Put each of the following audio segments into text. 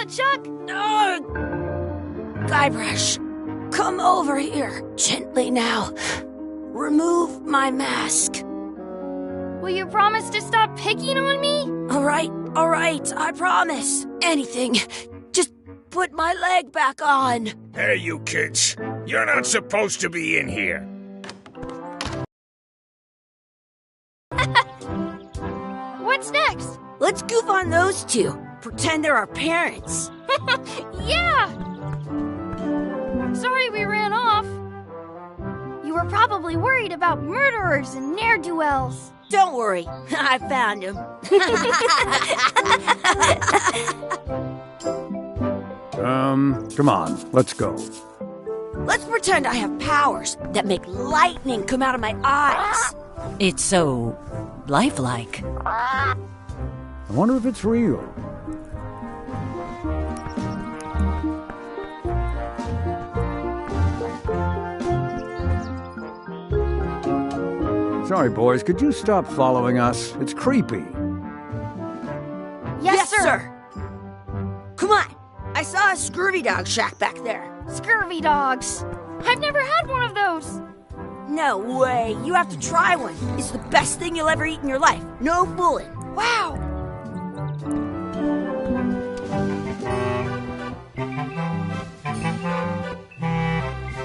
Chuck! Guybrush, come over here. Gently now. Remove my mask. Will you promise to stop picking on me? All right, I promise. Anything. Just put my leg back on. Hey, you kids. You're not supposed to be in here. What's next? Let's goof on those two. Pretend they're our parents. Yeah! Sorry we ran off. You were probably worried about murderers and ne'er-do-wells. Don't worry, I found him. Come on, let's go. Let's pretend I have powers that make lightning come out of my eyes. It's so lifelike. I wonder if it's real. Sorry, boys, could you stop following us? It's creepy. Yes, sir. Come on. I saw a scurvy dog shack back there. Scurvy dogs. I've never had one of those. No way. You have to try one. It's the best thing you'll ever eat in your life. No fooling. Wow.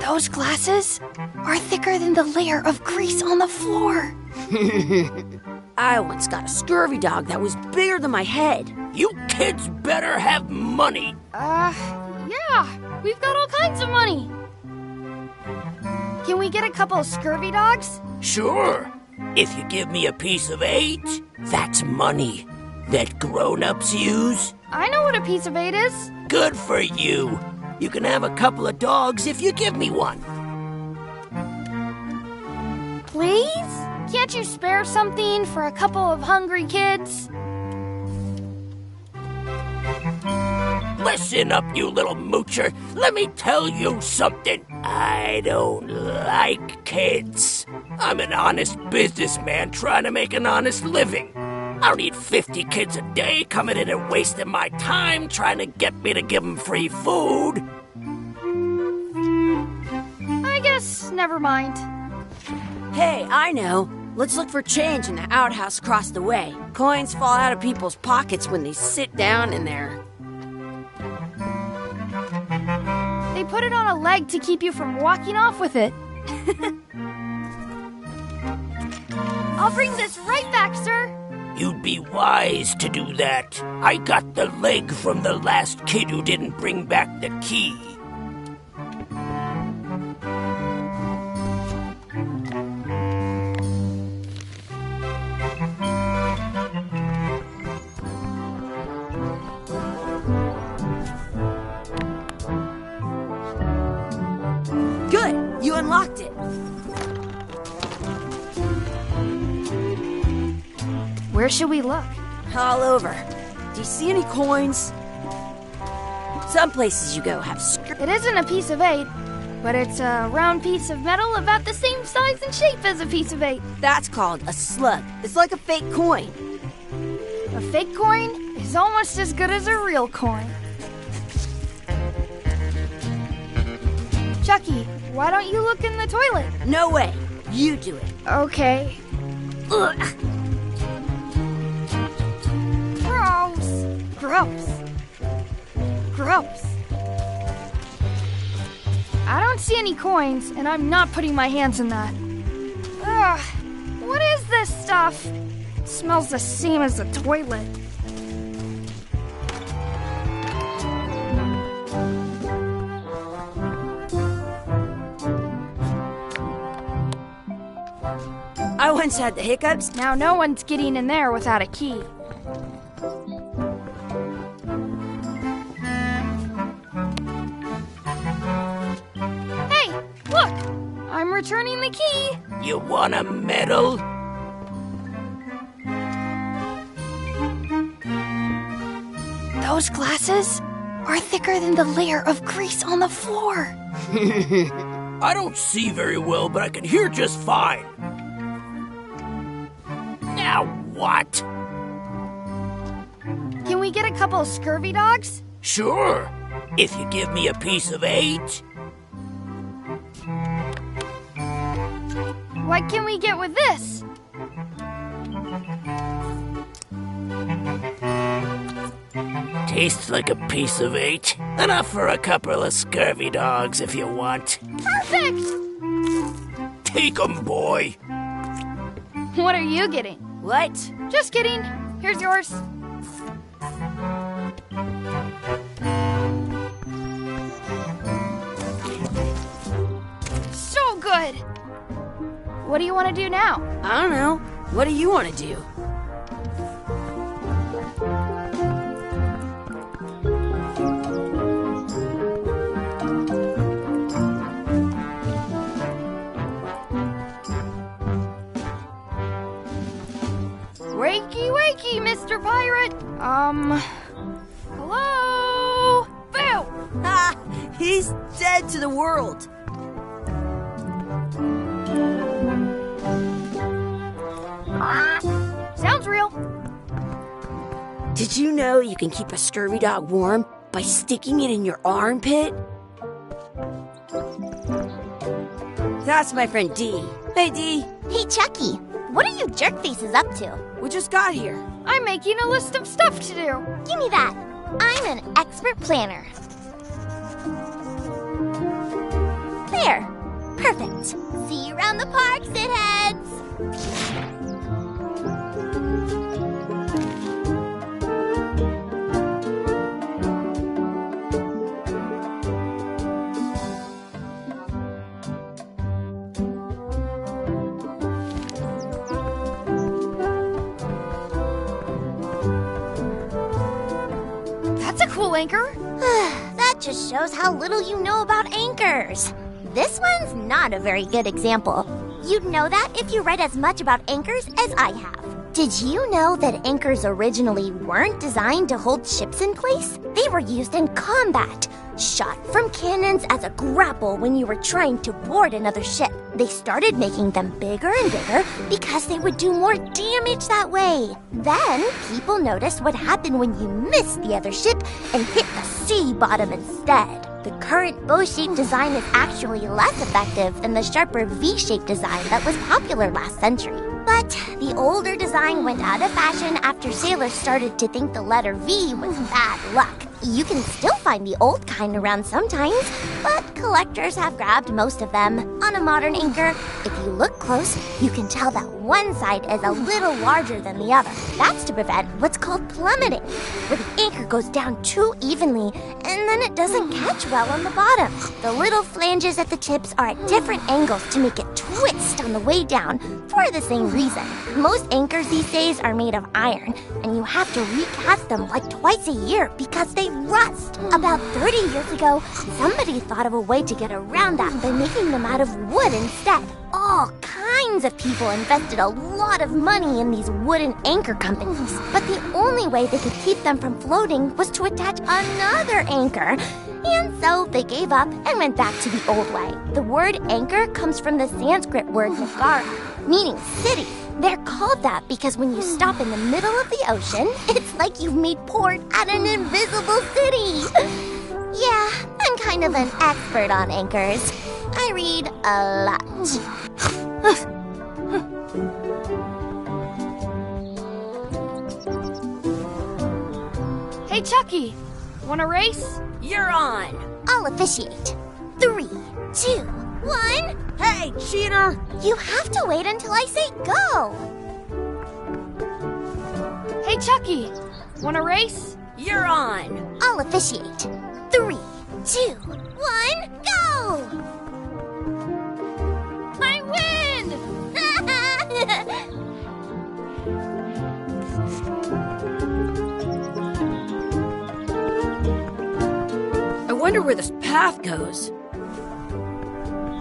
Those glasses are thicker than the layer of grease on the floor. I once got a scurvy dog that was bigger than my head. You kids better have money. Yeah. We've got all kinds of money. Can we get a couple of scurvy dogs? Sure. If you give me a piece of 8, that's money that grown-ups use. I know what a piece of 8 is. Good for you. You can have a couple of dogs if you give me one. Please? Can't you spare something for a couple of hungry kids? Listen up, you little moocher. Let me tell you something. I don't like kids. I'm an honest businessman trying to make an honest living. I don't need 50 kids a day coming in and wasting my time trying to get me to give them free food. I guess never mind. Hey, I know. Let's look for change in the outhouse across the way. Coins fall out of people's pockets when they sit down in there. They put it on a leg to keep you from walking off with it. I'll bring this right back, sir. You'd be wise to do that. I got the leg from the last kid who didn't bring back the key. Good, you unlocked it. Where should we look? All over. Do you see any coins? Some places you go have It isn't a piece of 8, but it's a round piece of metal about the same size and shape as a piece of 8. That's called a slug. It's like a fake coin. A fake coin is almost as good as a real coin. Chucky, why don't you look in the toilet? No way. You do it. Okay. Ugh. Gross. Gross. Gross. I don't see any coins, and I'm not putting my hands in that. Ugh. What is this stuff? It smells the same as the toilet. I once had the hiccups. Now no one's getting in there without a key. Hey, look! I'm returning the key. You want a medal? Those glasses are thicker than the layer of grease on the floor. I don't see very well, but I can hear just fine. Now what? Can we get a couple of scurvy dogs? Sure, if you give me a piece of 8. What can we get with this? Tastes like a piece of 8. Enough for a couple of scurvy dogs if you want. Perfect! Take 'em, boy. What are you getting? What? Just kidding. Here's yours. So good! What do you want to do now? I don't know. What do you want to do? Wakey, wakey, Mr. Pirate! Hello? Boo! Ah, he's dead to the world. Sounds real. Did you know you can keep a scurvy dog warm by sticking it in your armpit? That's my friend Dee. Hey, Dee. Hey, Chucky, what are you jerk faces up to? We just got here. I'm making a list of stuff to do. Give me that. I'm an expert planner. There. Perfect. See you around the park, shitheads. That's a cool anchor. That just shows how little you know about anchors. This one's not a very good example. You'd know that if you read as much about anchors as I have. Did you know that anchors originally weren't designed to hold ships in place? They were used in combat, shot from cannons as a grapple when you were trying to board another ship. They started making them bigger and bigger because they would do more damage that way. Then, people noticed what happened when you missed the other ship and hit the sea bottom instead. The current bow-shaped design is actually less effective than the sharper V-shaped design that was popular last century. But the older design went out of fashion after sailors started to think the letter V was bad luck. You can still find the old kind around sometimes, but collectors have grabbed most of them. On a modern anchor, if you look close, you can tell that one side is a little larger than the other. That's to prevent what's called plummeting, where the anchor goes down too evenly and then it doesn't catch well on the bottom. The little flanges at the tips are at different angles to make it twist on the way down for the same reason. Most anchors these days are made of iron, and you have to recast them like twice a year because they rust. About 30 years ago, somebody thought of a way to get around that by making them out of wood instead. All kinds of people invested a lot of money in these wooden anchor companies, but the only way they could keep them from floating was to attach another anchor. And so they gave up and went back to the old way. The word anchor comes from the Sanskrit word nagara, meaning city. They're called that because when you stop in the middle of the ocean, it's like you've made port at an invisible city. Yeah, I'm kind of an expert on anchors. I read a lot. Hey, Chucky, want a race? You're on. I'll officiate. 3, 2, 1. Hey, cheater! You have to wait until I say go. Hey, Chucky, want a race? You're on. I'll officiate. 3, 2, 1, go! I win! I wonder where this path goes.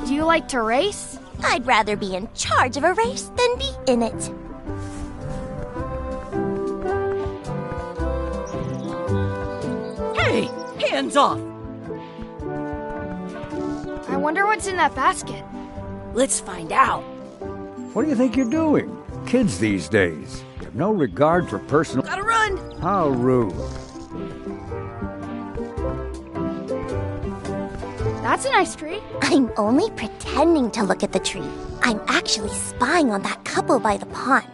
Do you like to race? I'd rather be in charge of a race than be in it. Hey, hands off! I wonder what's in that basket. Let's find out. What do you think you're doing? Kids these days have no regard for personal... Gotta run! How rude. That's a nice tree. I'm only pretending to look at the tree. I'm actually spying on that couple by the pond.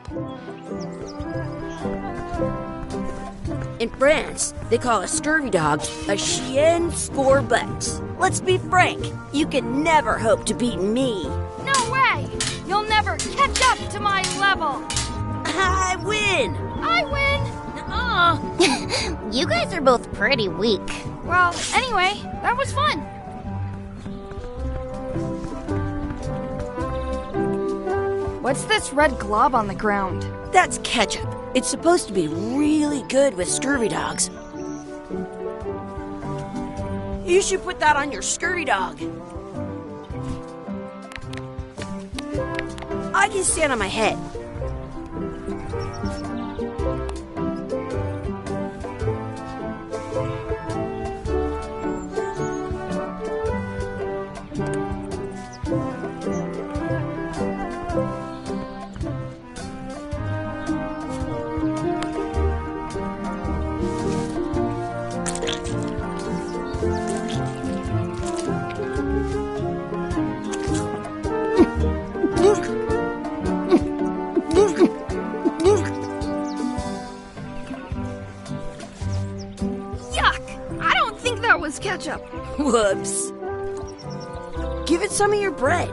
In France, they call a scurvy dog a chien scorbut. Let's be frank, you can never hope to beat me. No way! You'll never catch up to my level. I win! I win! Nuh-uh. You guys are both pretty weak. Well, anyway, that was fun. What's this red glob on the ground? That's ketchup. It's supposed to be really good with scurvy dogs. You should put that on your scurvy dog. I can stand on my head. Was ketchup. Whoops. Give it some of your bread.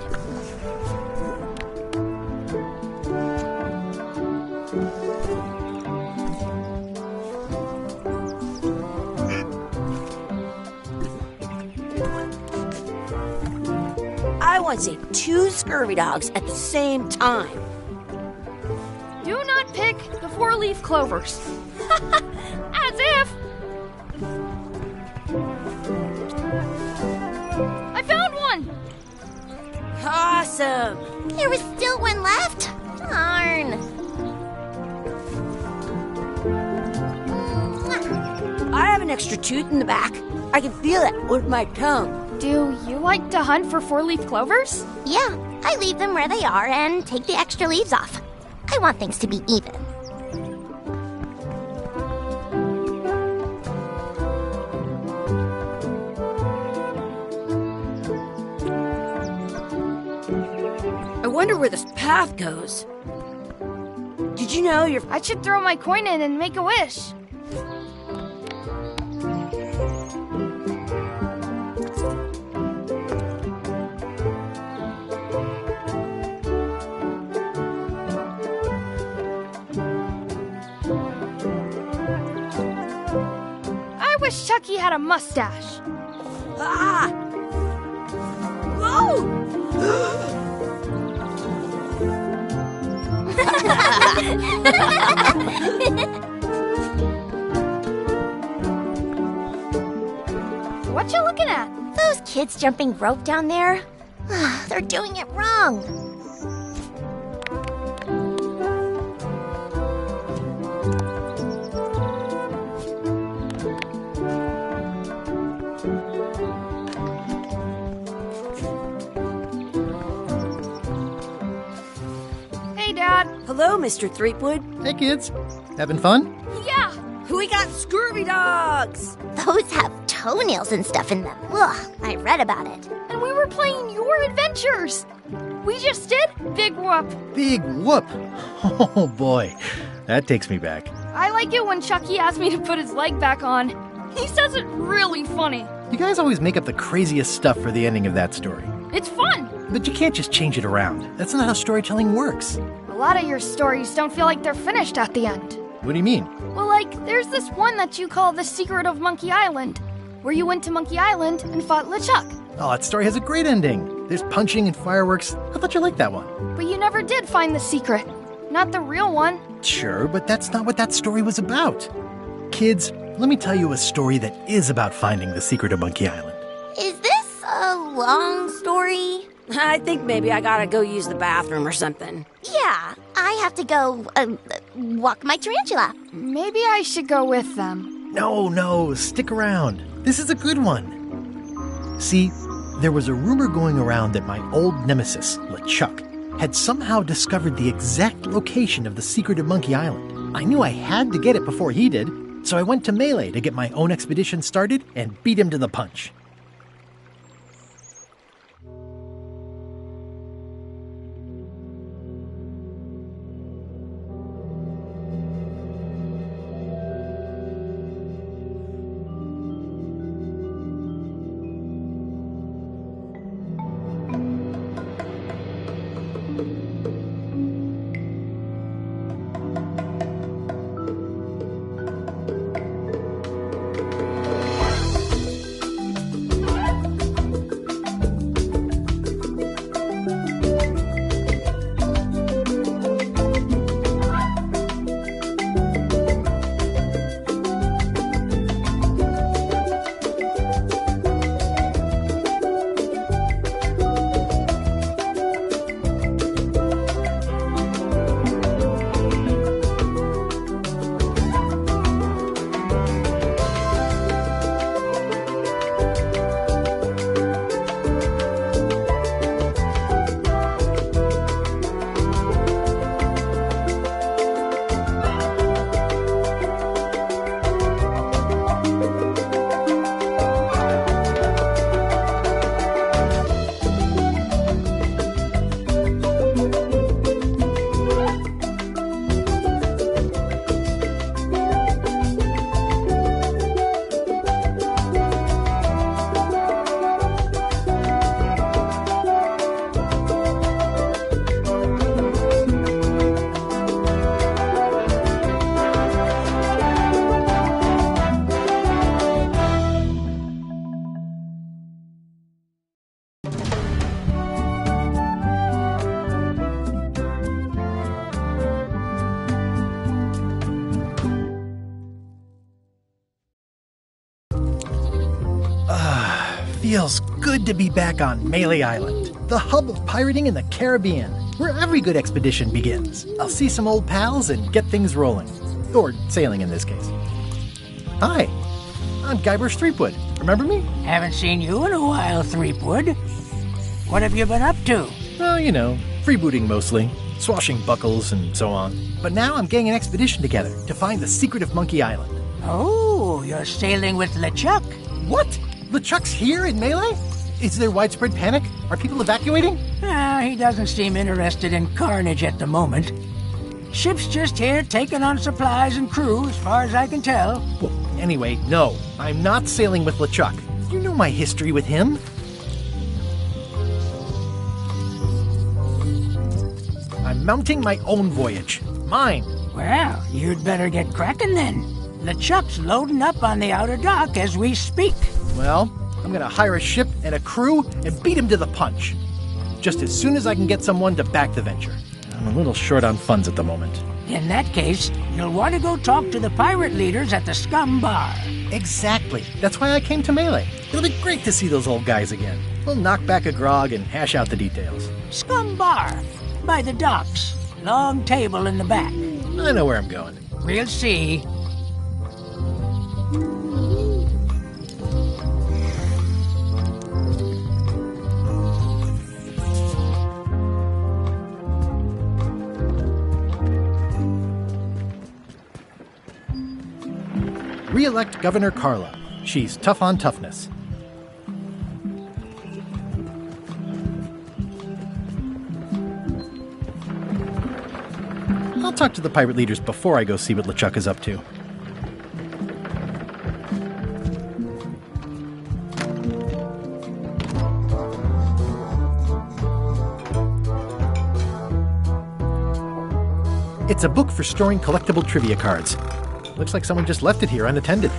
I want to see 2 scurvy dogs at the same time. Do not pick the 4-leaf clovers. As if. I found one! Awesome! There was still one left? Darn. I have an extra tooth in the back. I can feel it with my tongue. Do you like to hunt for 4-leaf clovers? Yeah, I leave them where they are and take the extra leaves off. I want things to be even. I wonder where this path goes. Did you know I should throw my coin in and make a wish. I wish Chucky had a mustache. Ah! Whoa! What you looking at? Those kids jumping rope down there? They're doing it wrong. Hey, Dad. Hello, Mr. Threepwood. Hey, kids. Having fun? Yeah. We got scurvy dogs! Those have toenails and stuff in them. Ugh, I read about it. And we were playing your adventures. We just did Big Whoop. Big whoop. Oh, boy. That takes me back. I like it when Chucky asks me to put his leg back on. He says it really funny. You guys always make up the craziest stuff for the ending of that story. It's fun. But you can't just change it around. That's not how storytelling works. A lot of your stories don't feel like they're finished at the end. What do you mean? Well, like, there's this one that you call The Secret of Monkey Island, where you went to Monkey Island and fought LeChuck. Oh, that story has a great ending. There's punching and fireworks. I thought you liked that one. But you never did find the secret. Not the real one. Sure, but that's not what that story was about. Kids, let me tell you a story that is about finding the secret of Monkey Island. Is this a long story? I think maybe I gotta go use the bathroom or something. Yeah, I have to go walk my tarantula. Maybe I should go with them. No, stick around. This is a good one. See, there was a rumor going around that my old nemesis, LeChuck, had somehow discovered the exact location of the secret of Monkey Island. I knew I had to get it before he did, so I went to Melee to get my own expedition started and beat him to the punch. feels good to be back on Melee Island, the hub of pirating in the Caribbean, where every good expedition begins. I'll see some old pals and get things rolling. Or sailing in this case. Hi, I'm Guybrush Threepwood. Remember me? Haven't seen you in a while, Threepwood. What have you been up to? Well, you know, freebooting mostly, swashbuckles and so on. But now I'm getting an expedition together to find the secret of Manki Island. Oh, you're sailing with LeChuck. What? LeChuck's here in Melee? Is there widespread panic? Are people evacuating? He doesn't seem interested in carnage at the moment. Ship's just here taking on supplies and crew, as far as I can tell. Well, anyway, no, I'm not sailing with LeChuck. You know my history with him. I'm mounting my own voyage. Mine. Well, you'd better get cracking then. LeChuck's loading up on the outer dock as we speak. Well, I'm gonna hire a ship and a crew and beat him to the punch. Just as soon as I can get someone to back the venture. I'm a little short on funds at the moment. In that case, you'll want to go talk to the pirate leaders at the Scum Bar. Exactly. That's why I came to Melee. It'll be great to see those old guys again. We'll knock back a grog and hash out the details. Scum Bar, by the docks. Long table in the back. I know where I'm going. We'll see. Re-elect Governor Carla. She's tough on toughness. I'll talk to the pirate leaders before I go see what LeChuck is up to. It's a book for storing collectible trivia cards. Looks like someone just left it here unattended.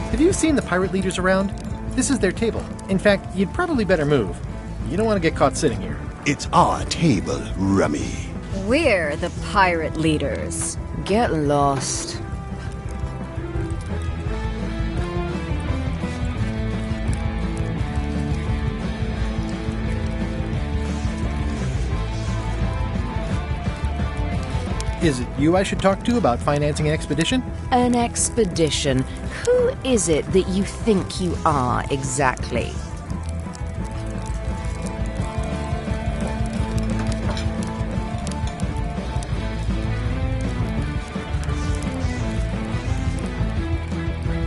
Have you seen the pirate leaders around? This is their table. In fact, you'd probably better move. You don't want to get caught sitting here. It's our table, Rummy. We're the pirate leaders. Get lost. Is it you I should talk to about financing an expedition? An expedition? Who is it that you think you are exactly?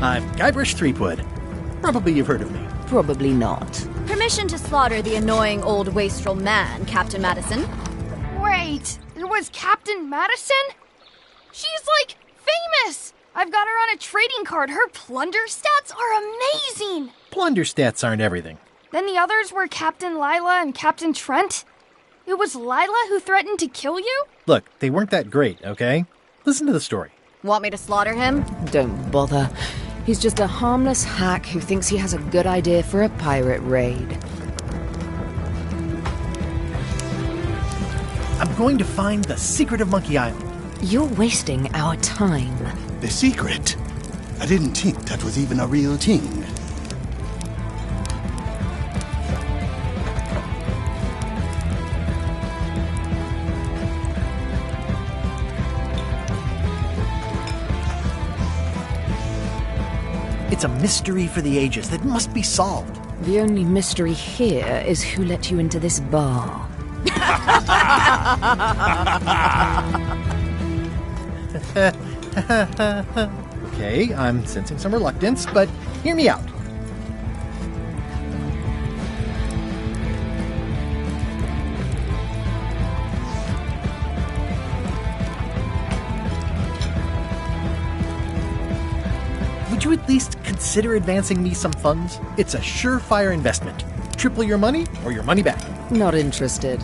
I'm Guybrush Threepwood. Probably you've heard of me. Probably not. Permission to slaughter the annoying old wastrel man, Captain Madison. Wait, it was Captain Madison? She's like famous! I've got her on a trading card. Her plunder stats are amazing! Plunder stats aren't everything. Then the others were Captain Lila and Captain Trent. It was Lila who threatened to kill you? Look, they weren't that great, okay? Listen to the story. Want me to slaughter him? Don't bother. He's just a harmless hack who thinks he has a good idea for a pirate raid. I'm going to find the secret of Manki Island. You're wasting our time. The secret? I didn't think that was even a real thing. It's a mystery for the ages that must be solved. The only mystery here is who let you into this bar. Okay, I'm sensing some reluctance, but hear me out. Would you at least consider advancing me some funds? It's a surefire investment. Triple your money or your money back. Not interested.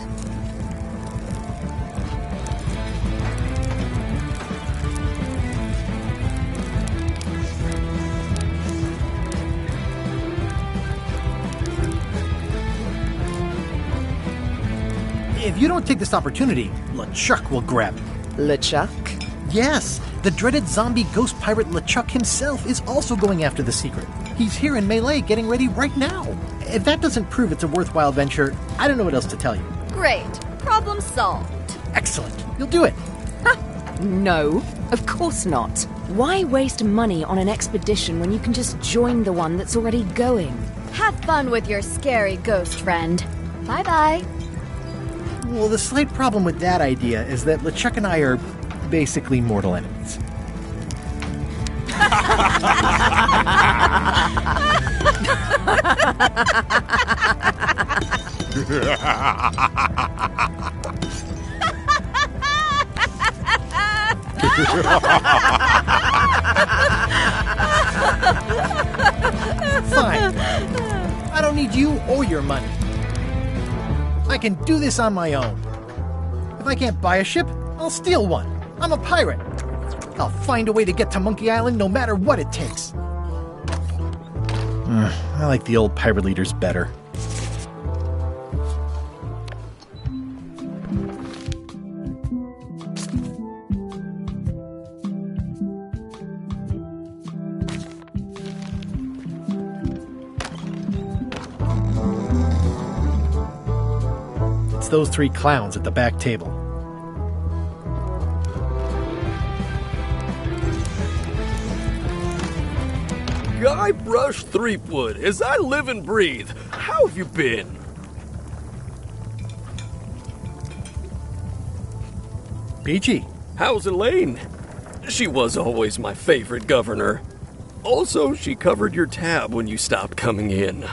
you don't take this opportunity, LeChuck will grab it. LeChuck? Yes, the dreaded zombie ghost pirate LeChuck himself is also going after the secret. He's here in Melee getting ready right now. If that doesn't prove it's a worthwhile venture, I don't know what else to tell you. Great. Problem solved. Excellent. You'll do it. No, of course not. Why waste money on an expedition when you can just join the one that's already going? Have fun with your scary ghost friend. Bye-bye. Well, the slight problem with that idea is that LeChuck and I are basically mortal enemies. Fine. I don't need you or your money. I can do this on my own. If I can't buy a ship, I'll steal one. I'm a pirate. I'll find a way to get to Monkey Island no matter what it takes. I like the old pirate leaders better. It's those three clowns at the back table. Guybrush Threepwood, as I live and breathe, how have you been? Peachy. How's Elaine? She was always my favorite governor. Also, she covered your tab when you stopped coming in.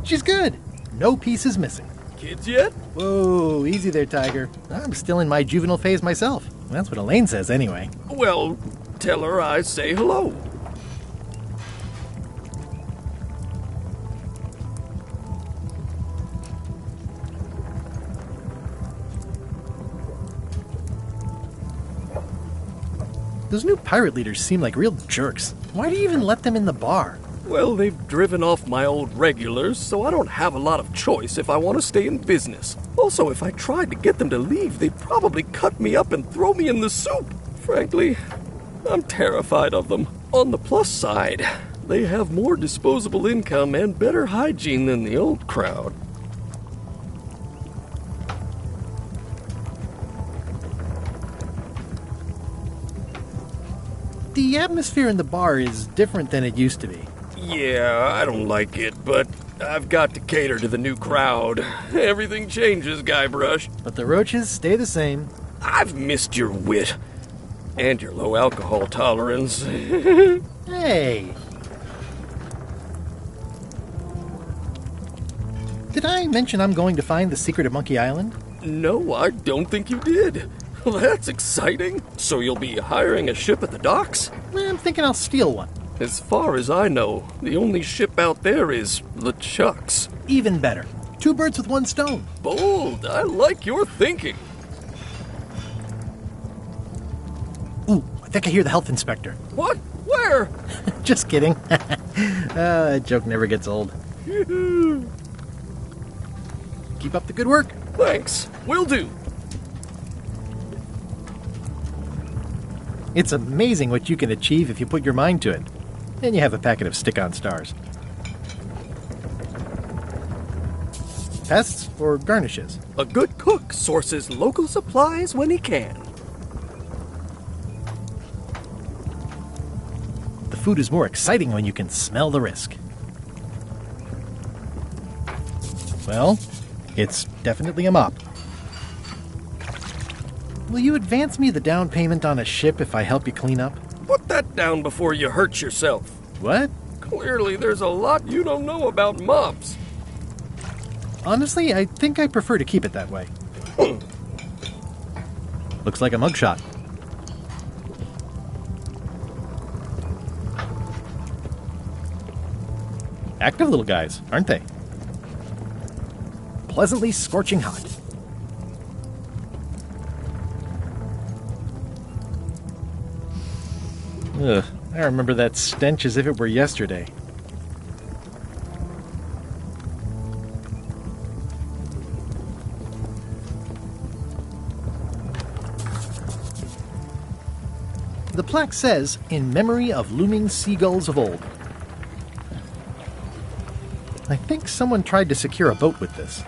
She's good. No piece is missing. Kids yet? Whoa, easy there, Tiger. I'm still in my juvenile phase myself. That's what Elaine says anyway. Well, tell her I say hello. Those new pirate leaders seem like real jerks. Why do you even let them in the bar? Well, they've driven off my old regulars, so I don't have a lot of choice if I want to stay in business. Also, if I tried to get them to leave, they'd probably cut me up and throw me in the soup. Frankly, I'm terrified of them. On the plus side, they have more disposable income and better hygiene than the old crowd. The atmosphere in the bar is different than it used to be. Yeah, I don't like it, but I've got to cater to the new crowd. Everything changes, Guybrush. But the roaches stay the same. I've missed your wit. And your low alcohol tolerance. Hey! Did I mention I'm going to find the secret of Monkey Island? No, I don't think you did. Well, that's exciting. So you'll be hiring a ship at the docks? I'm thinking I'll steal one. As far as I know, the only ship out there is LeChuck's. Even better. 2 birds with 1 stone. Bold. I like your thinking. Ooh, I think I hear the health inspector. What? Where? Just kidding. That joke never gets old. Keep up the good work. Thanks. Will do. It's amazing what you can achieve if you put your mind to it. Then you have a packet of stick-on stars. Pests or garnishes? A good cook sources local supplies when he can. The food is more exciting when you can smell the risk. Well, it's definitely a mop. Will you advance me the down payment on a ship if I help you clean up? Put that down before you hurt yourself. What? Clearly, there's a lot you don't know about mops. Honestly, I think I prefer to keep it that way. Looks like a mugshot. Active little guys, aren't they? Pleasantly scorching hot. Ugh, I remember that stench as if it were yesterday. The plaque says, "In memory of looming seagulls of old." I think someone tried to secure a boat with this.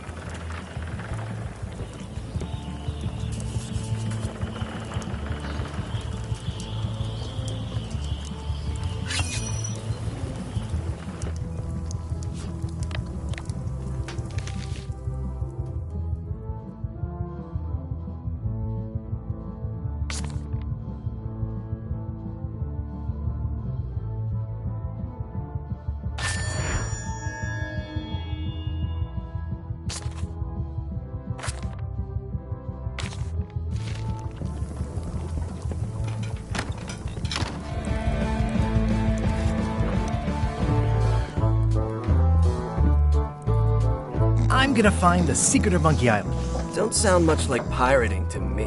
I'm gonna find the secret of Monkey Island. Don't sound much like pirating to me.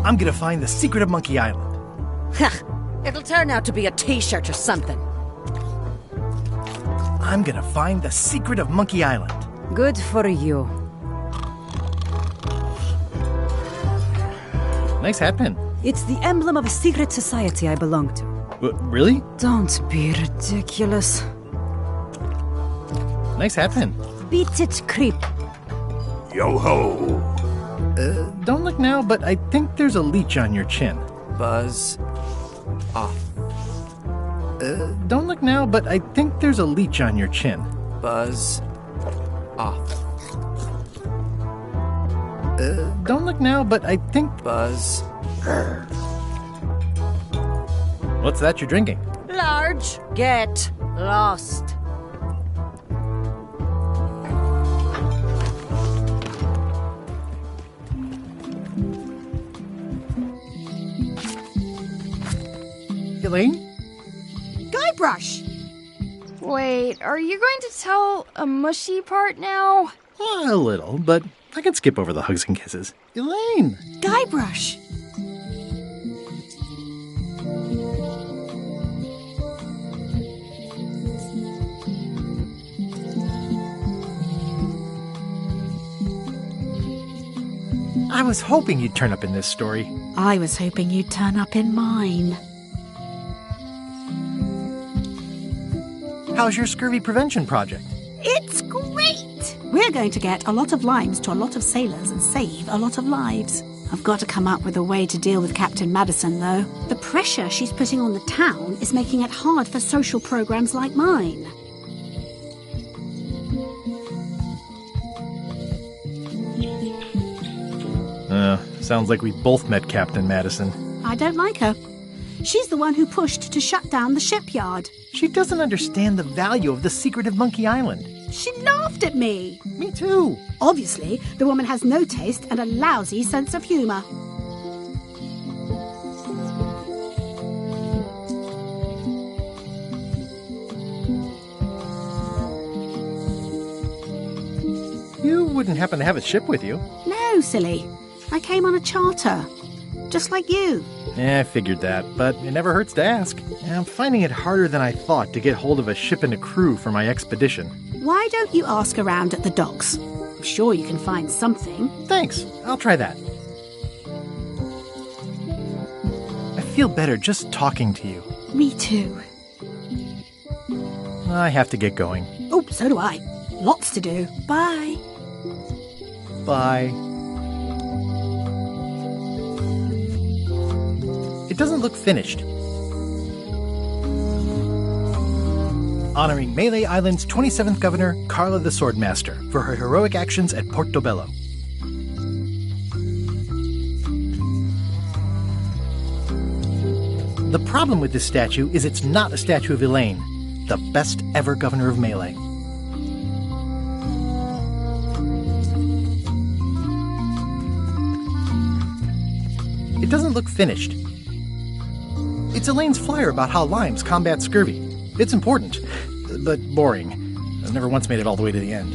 I'm gonna find the secret of Monkey Island. It'll turn out to be a t-shirt or something. I'm gonna find the secret of Monkey Island. Good for you. Nice hat pin. It's the emblem of a secret society I belong to. Really? Don't be ridiculous. Nice hat pin. Beat it, creep. Yo-ho! Don't look now, but I think there's a leech on your chin. Buzz off. Don't look now, but I think there's a leech on your chin. Buzz off. Don't look now, but I think... Buzz. What's that you're drinking? Large, get lost. Elaine? Guybrush! Wait, are you going to tell a mushy part now? A little, but I can skip over the hugs and kisses. Elaine! Guybrush! I was hoping you'd turn up in this story. I was hoping you'd turn up in mine. How's your scurvy prevention project? It's great! We're going to get a lot of limes to a lot of sailors and save a lot of lives. I've got to come up with a way to deal with Captain Madison, though. The pressure she's putting on the town is making it hard for social programs like mine. Sounds like we both met Captain Madison. I don't like her. She's the one who pushed to shut down the shipyard. She doesn't understand the value of the secret of Monkey Island. She laughed at me. Me too. Obviously, the woman has no taste and a lousy sense of humor. You wouldn't happen to have a ship with you? No, silly. I came on a charter. Just like you. I figured that, but it never hurts to ask. I'm finding it harder than I thought to get hold of a ship and a crew for my expedition. Why don't you ask around at the docks? I'm sure you can find something. Thanks. I'll try that. I feel better just talking to you. Me too. I have to get going. Oh, so do I. Lots to do. Bye. Bye. It doesn't look finished. Honoring Melee Island's 27th Governor, Carla the Swordmaster, for her heroic actions at Portobello. The problem with this statue is it's not a statue of Elaine, the best ever governor of Melee. It doesn't look finished. It's Elaine's flyer about how limes combat scurvy. It's important, but boring. I've never once made it all the way to the end.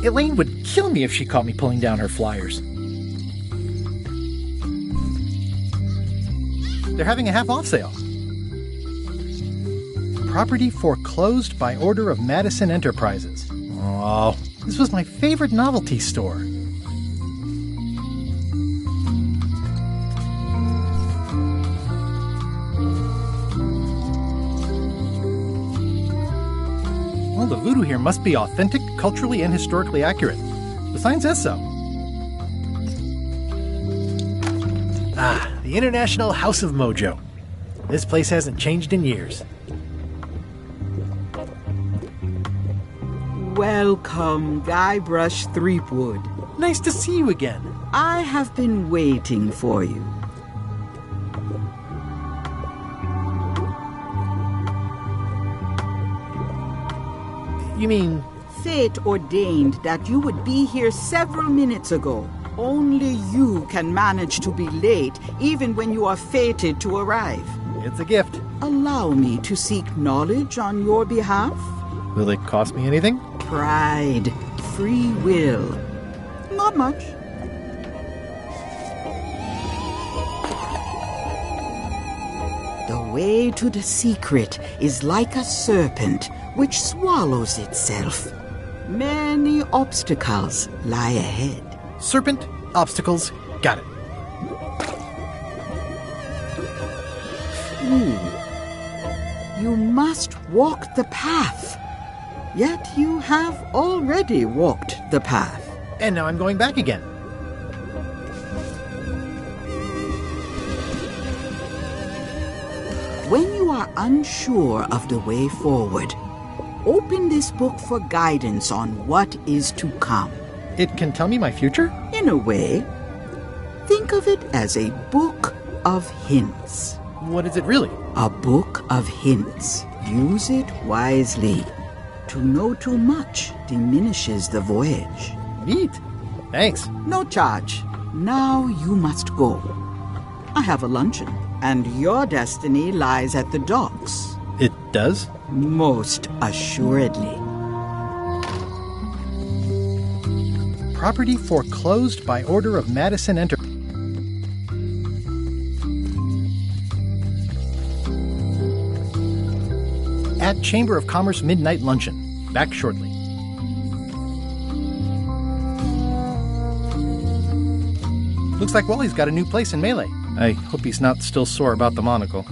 Elaine would kill me if she caught me pulling down her flyers. They're having a half-off sale. Property foreclosed by order of Madison Enterprises. Oh, this was my favorite novelty store. Well, the voodoo here must be authentic, culturally, and historically accurate. The sign says so. Ah, the International House of Mojo. This place hasn't changed in years. Welcome, Guybrush Threepwood. Nice to see you again. I have been waiting for you. You mean... Fate ordained that you would be here several minutes ago. Only you can manage to be late, even when you are fated to arrive. It's a gift. Allow me to seek knowledge on your behalf. Will it cost me anything? Pride, free will. Not much. The way to the secret is like a serpent which swallows itself. Many obstacles lie ahead. Serpent, obstacles, got it. You must walk the path. Yet you have already walked the path. And now I'm going back again. When you are unsure of the way forward, open this book for guidance on what is to come. It can tell me my future? In a way. Think of it as a book of hints. What is it really? A book of hints. Use it wisely. To know too much diminishes the voyage. Neat. Thanks. No charge. Now you must go. I have a luncheon, and your destiny lies at the docks. It does? Most assuredly. Property foreclosed by order of Madison Enterprises. At Chamber of Commerce Midnight Luncheon. Back shortly. Looks like Wally's got a new place in Melee. I hope he's not still sore about the monocle.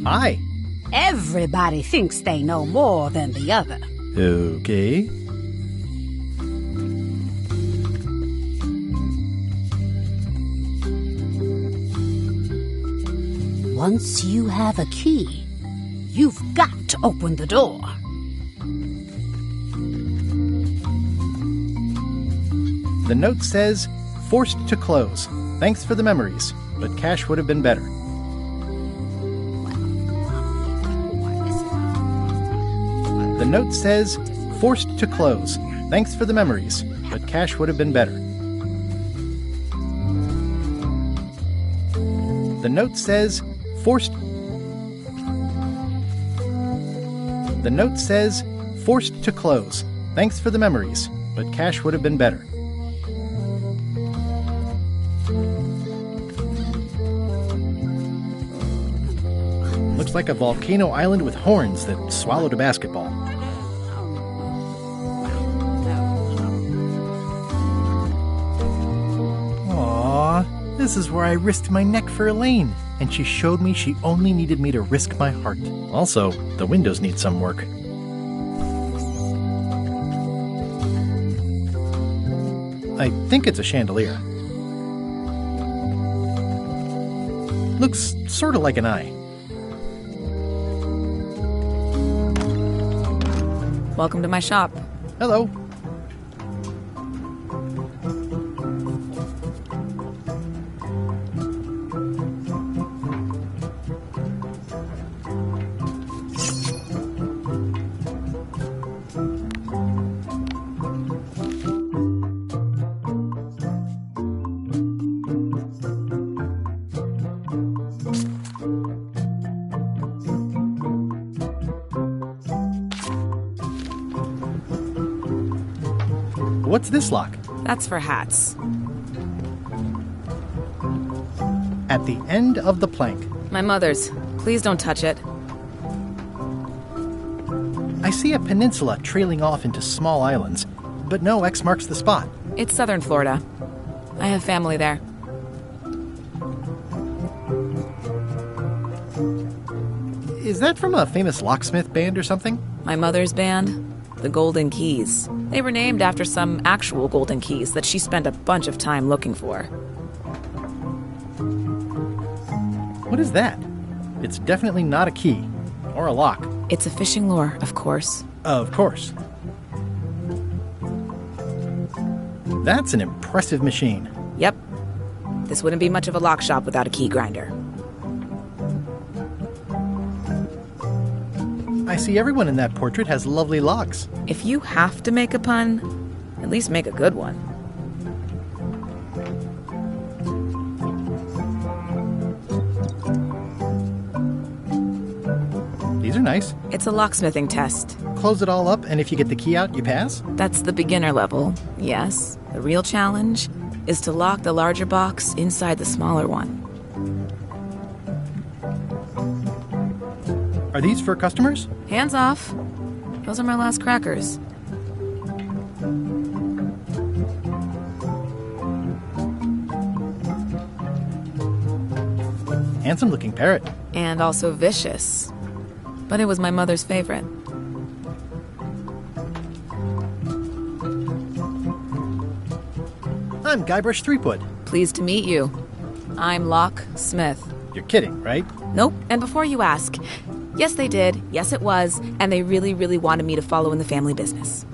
Hi. Everybody thinks they know more than the other. Okay. Once you have a key, you've got to open the door. The note says, forced to close. Thanks for the memories, but cash would have been better. The note says, forced to close. Thanks for the memories, but cash would have been better. The note says, forced... The note says, forced to close. Thanks for the memories, but cash would have been better. Looks like a volcano island with horns that swallowed a basketball. Aww, this is where I risked my neck for Elaine, and she showed me she only needed me to risk my heart. Also, the windows need some work. I think it's a chandelier. Looks sort of like an eye. Welcome to my shop. Hello. What's this lock? That's for hats. At the end of the plank. My mother's. Please don't touch it. I see a peninsula trailing off into small islands, but no X marks the spot. It's southern Florida. I have family there. Is that from a famous locksmith band or something? My mother's band? The Golden Keys. They were named after some actual golden keys that she spent a bunch of time looking for. What is that? It's definitely not a key. Or a lock. It's a fishing lure, of course. Of course. That's an impressive machine. Yep. This wouldn't be much of a lock shop without a key grinder. I see everyone in that portrait has lovely locks. If you have to make a pun, at least make a good one. These are nice. It's a locksmithing test. Close it all up, and if you get the key out, you pass? That's the beginner level, yes. The real challenge is to lock the larger box inside the smaller one. Are these for customers? Hands off. Those are my last crackers. Handsome looking parrot. And also vicious. But it was my mother's favorite. I'm Guybrush Threepwood. Pleased to meet you. I'm Locke Smith. You're kidding, right? Nope. And before you ask, yes, they did. Yes, it was. And they really, really wanted me to follow in the family business.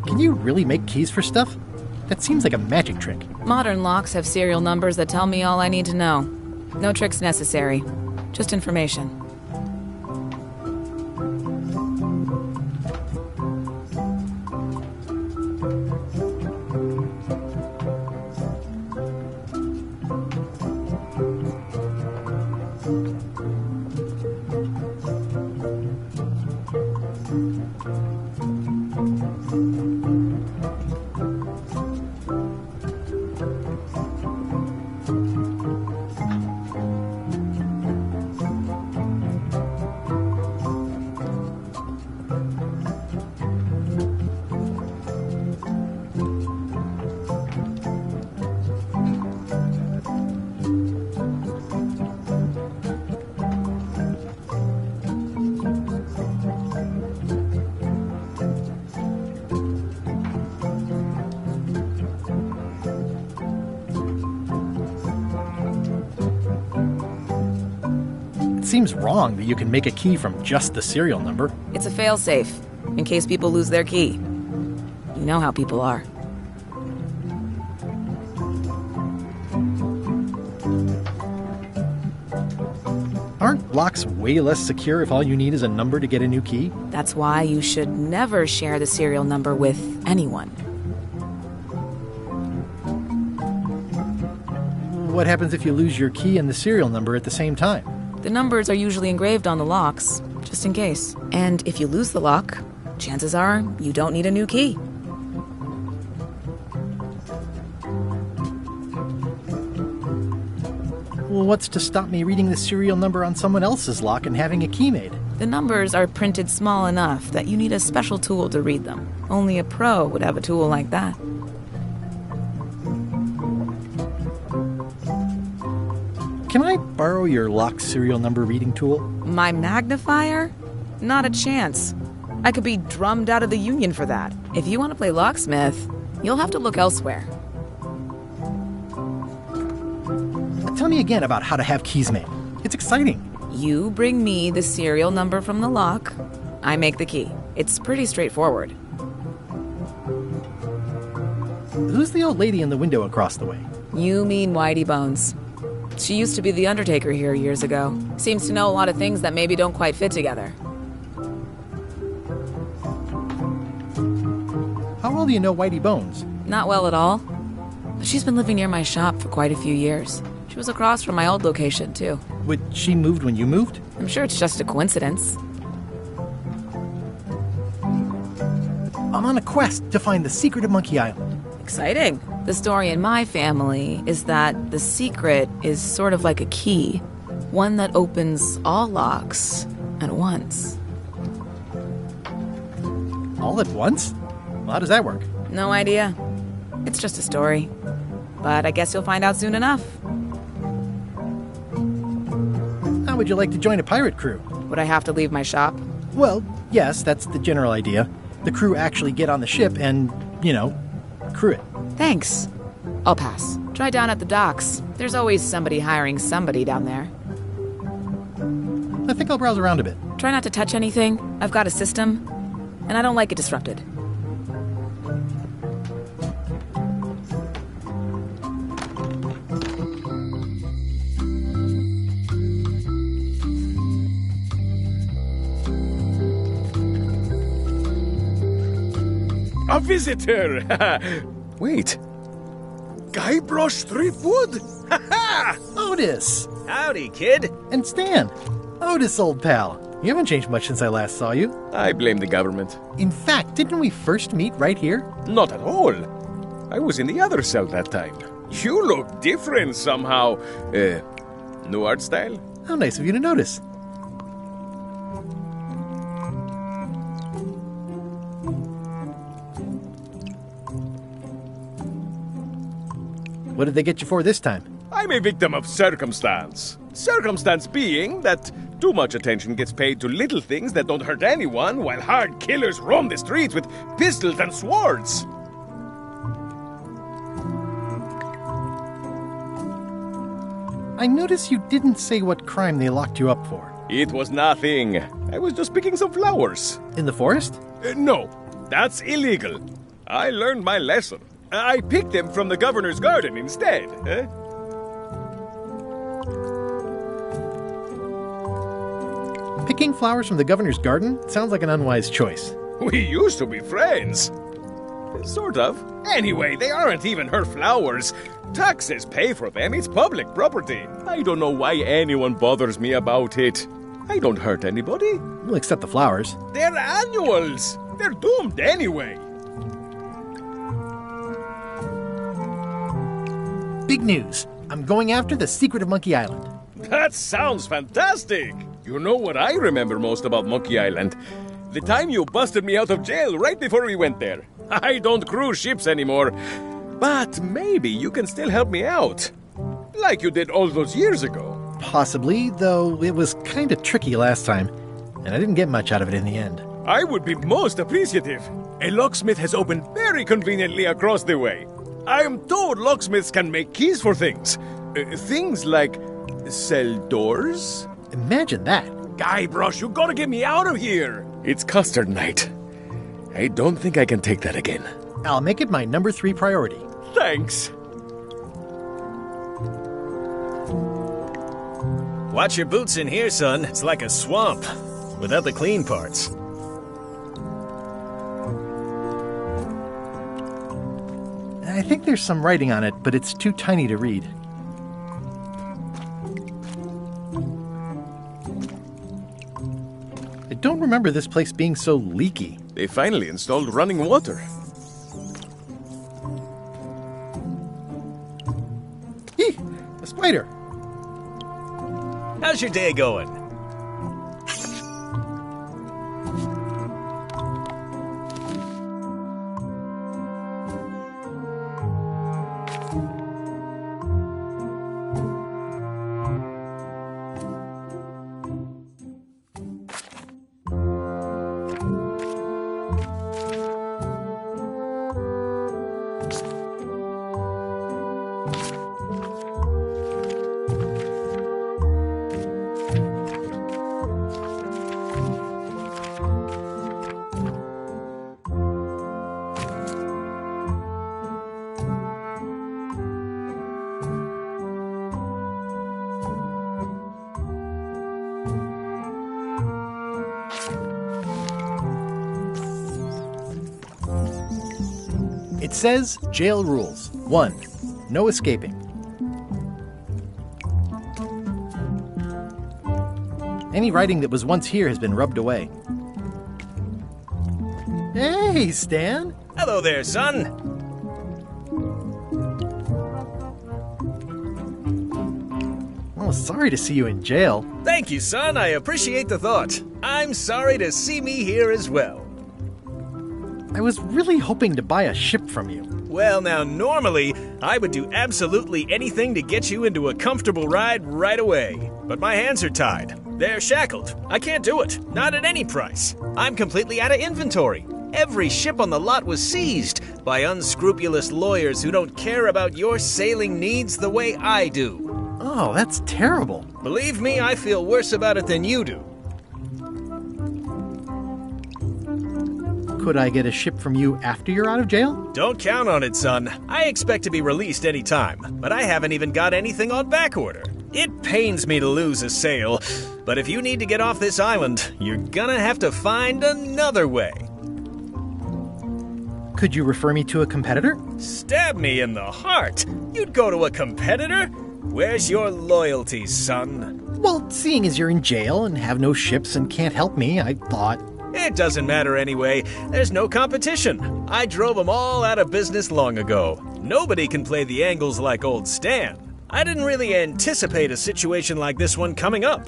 Can you really make keys for stuff? That seems like a magic trick. Modern locks have serial numbers that tell me all I need to know. No tricks necessary. Just information. It seems wrong that you can make a key from just the serial number. It's a failsafe, in case people lose their key. You know how people are. Aren't locks way less secure if all you need is a number to get a new key? That's why you should never share the serial number with anyone. What happens if you lose your key and the serial number at the same time? The numbers are usually engraved on the locks, just in case. And if you lose the lock, chances are you don't need a new key. Well, what's to stop me reading the serial number on someone else's lock and having a key made? The numbers are printed small enough that you need a special tool to read them. Only a pro would have a tool like that. Can I borrow your lock serial number reading tool? My magnifier? Not a chance. I could be drummed out of the union for that. If you want to play locksmith, you'll have to look elsewhere. Tell me again about how to have keys made. It's exciting. You bring me the serial number from the lock. I make the key. It's pretty straightforward. Who's the old lady in the window across the way? You mean Whitey Bones. She used to be the undertaker here years ago. Seems to know a lot of things that maybe don't quite fit together. How well do you know Whitey Bones? Not well at all. But she's been living near my shop for quite a few years. She She was across from my old location, too. But she moved when you moved? I'm sure it's just a coincidence. I'm on a quest to find the secret of Monkey Island. Exciting. The story in my family is that the secret is sort of like a key. One that opens all locks at once. All at once? Well, how does that work? No idea. It's just a story. But I guess you'll find out soon enough. How would you like to join a pirate crew? Would I have to leave my shop? Well, yes, that's the general idea. The crew actually get on the ship and, crew it. Thanks. I'll pass. Try down at the docks. There's always somebody hiring somebody down there. I think I'll browse around a bit. Try not to touch anything. I've got a system, and I don't like it disrupted. A visitor! Wait. Guybrush Threepwood? Otis! Howdy, kid. And Stan. Otis, old pal. You haven't changed much since I last saw you. I blame the government. In fact, didn't we first meet right here? Not at all. I was in the other cell that time. You look different somehow. New art style? How nice of you to notice. What did they get you for this time? I'm a victim of circumstance. Circumstance being that too much attention gets paid to little things that don't hurt anyone, while hard killers roam the streets with pistols and swords. I notice you didn't say what crime they locked you up for. It was nothing. I was just picking some flowers. In the forest? No, that's illegal. I learned my lesson. I picked them from the governor's garden instead. Picking flowers from the governor's garden sounds like an unwise choice. We used to be friends. Sort of. Anyway, they aren't even her flowers. Taxes pay for them. It's public property. I don't know why anyone bothers me about it. I don't hurt anybody. Well, except the flowers. They're annuals. They're doomed anyway. Big news. I'm going after the secret of Monkey Island. That sounds fantastic. You know what I remember most about Monkey Island? The time you busted me out of jail right before we went there. I don't cruise ships anymore. But maybe you can still help me out. Like you did all those years ago. Possibly, though it was kind of tricky last time. And I didn't get much out of it in the end. I would be most appreciative. A locksmith has opened very conveniently across the way. I am told locksmiths can make keys for things. Things like cell doors. Imagine that. Guybrush, you gotta get me out of here. It's custard night. I don't think I can take that again. I'll make it my number 3 priority. Thanks. Watch your boots in here, son. It's like a swamp, without the clean parts. I think there's some writing on it, but it's too tiny to read. I don't remember this place being so leaky. They finally installed running water. Eeh! A spider! How's your day going? It says jail rules. 1. No escaping. Any writing that was once here has been rubbed away. Hey, Stan! Hello there, son. Oh, sorry to see you in jail. Thank you, son. I appreciate the thought. I'm sorry to see me here as well. I was really hoping to buy a ship from you. Well, now, normally, I would do absolutely anything to get you into a comfortable ride right away. But my hands are tied. They're shackled. I can't do it. Not at any price. I'm completely out of inventory. Every ship on the lot was seized by unscrupulous lawyers who don't care about your sailing needs the way I do. Oh, that's terrible. Believe me, I feel worse about it than you do. Could I get a ship from you after you're out of jail? Don't count on it, son. I expect to be released any time, but I haven't even got anything on back order. It pains me to lose a sale, but if you need to get off this island, you're gonna have to find another way. Could you refer me to a competitor? Stab me in the heart. You'd go to a competitor? Where's your loyalty, son? Well, seeing as you're in jail and have no ships and can't help me, I thought... It doesn't matter anyway. There's no competition. I drove them all out of business long ago. Nobody can play the angles like old Stan. I didn't really anticipate a situation like this one coming up.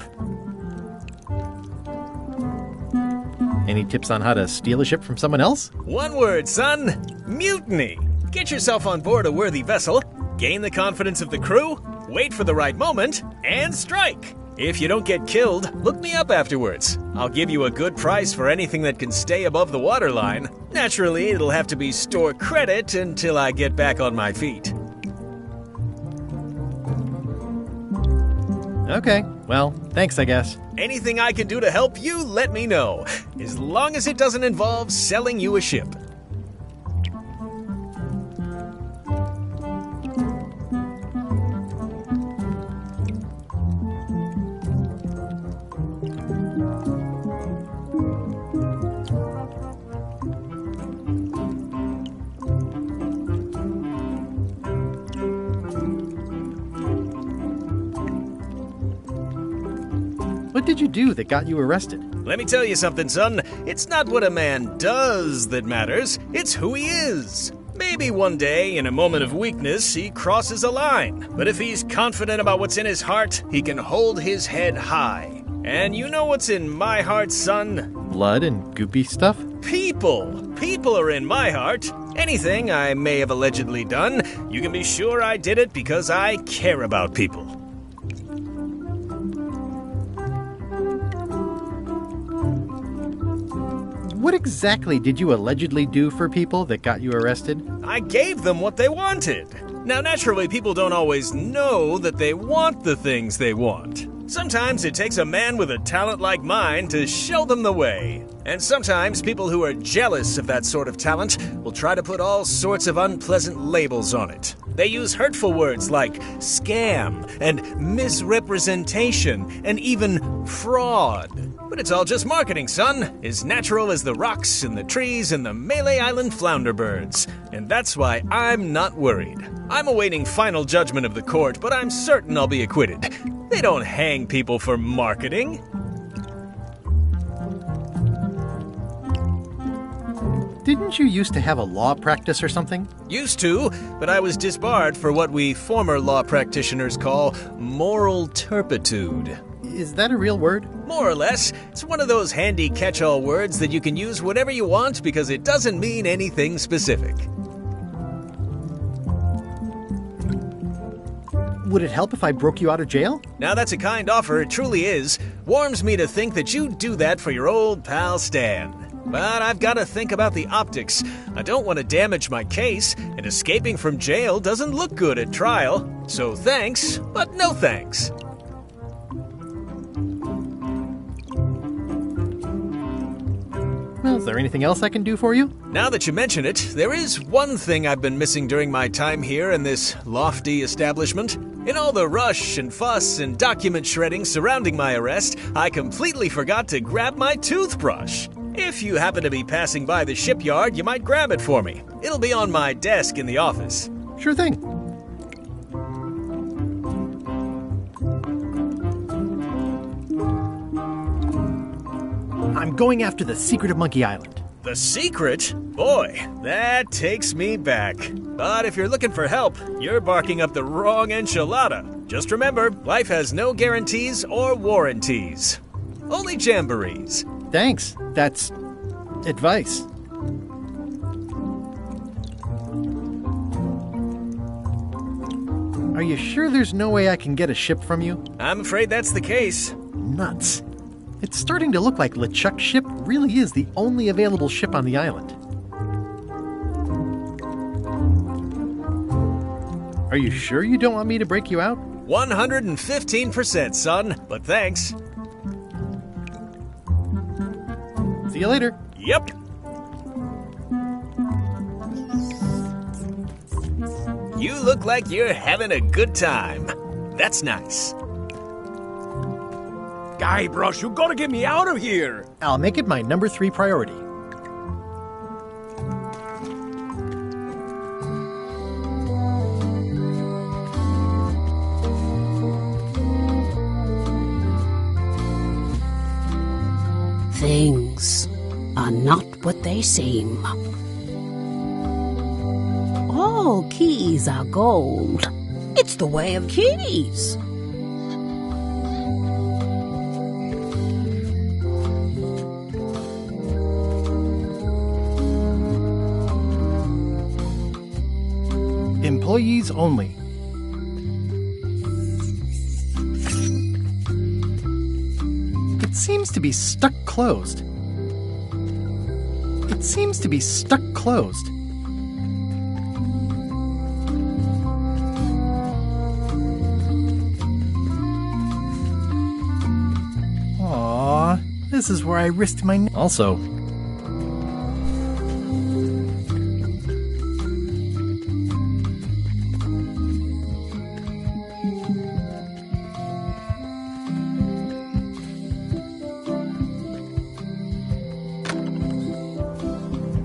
Any tips on how to steal a ship from someone else? One word, son. Mutiny. Get yourself on board a worthy vessel, gain the confidence of the crew, wait for the right moment, and strike. If you don't get killed, look me up afterwards. I'll give you a good price for anything that can stay above the waterline. Naturally, it'll have to be store credit until I get back on my feet. Okay, well, thanks, I guess. Anything I can do to help you, let me know. As long as it doesn't involve selling you a ship. What did you do that got you arrested? Let me tell you something, son. It's not what a man does that matters, it's who he is. Maybe one day, in a moment of weakness, he crosses a line. But if he's confident about what's in his heart, he can hold his head high. And you know what's in my heart, son? Blood and goopy stuff? People! People are in my heart. Anything I may have allegedly done, you can be sure I did it because I care about people. What exactly did you allegedly do for people that got you arrested? I gave them what they wanted. Now, naturally, people don't always know that they want the things they want. Sometimes it takes a man with a talent like mine to show them the way. And sometimes people who are jealous of that sort of talent will try to put all sorts of unpleasant labels on it. They use hurtful words like scam and misrepresentation and even fraud. But it's all just marketing, son. As natural as the rocks and the trees and the Malay Island flounder birds. And that's why I'm not worried. I'm awaiting final judgment of the court, but I'm certain I'll be acquitted. They don't hang people for marketing. Didn't you used to have a law practice or something? Used to, but I was disbarred for what we former law practitioners call moral turpitude. Is that a real word? More or less. It's one of those handy catch-all words that you can use whenever you want because it doesn't mean anything specific. Would it help if I broke you out of jail? Now that's a kind offer, it truly is. Warms me to think that you'd do that for your old pal Stan. But I've got to think about the optics. I don't want to damage my case, and escaping from jail doesn't look good at trial. So thanks, but no thanks. Well, is there anything else I can do for you? Now that you mention it, there is one thing I've been missing during my time here in this lofty establishment. In all the rush and fuss and document shredding surrounding my arrest, I completely forgot to grab my toothbrush. If you happen to be passing by the shipyard, you might grab it for me. It'll be on my desk in the office. Sure thing. I'm going after the secret of Monkey Island. The secret? Boy, that takes me back. But if you're looking for help, you're barking up the wrong enchilada. Just remember, life has no guarantees or warranties. Only jamborees. Thanks. That's advice. Are you sure there's no way I can get a ship from you? I'm afraid that's the case. Nuts. It's starting to look like LeChuck's ship really is the only available ship on the island. Are you sure you don't want me to break you out? 115%, son, but thanks. See you later. Yep. You look like you're having a good time. That's nice. Guybrush, you gotta get me out of here! I'll make it my number 3 priority. Things are not what they seem. All keys are gold. It's the way of keys. Employees only. It seems to be stuck closed. It seems to be stuck closed. Aww, this is where I risked my... Also...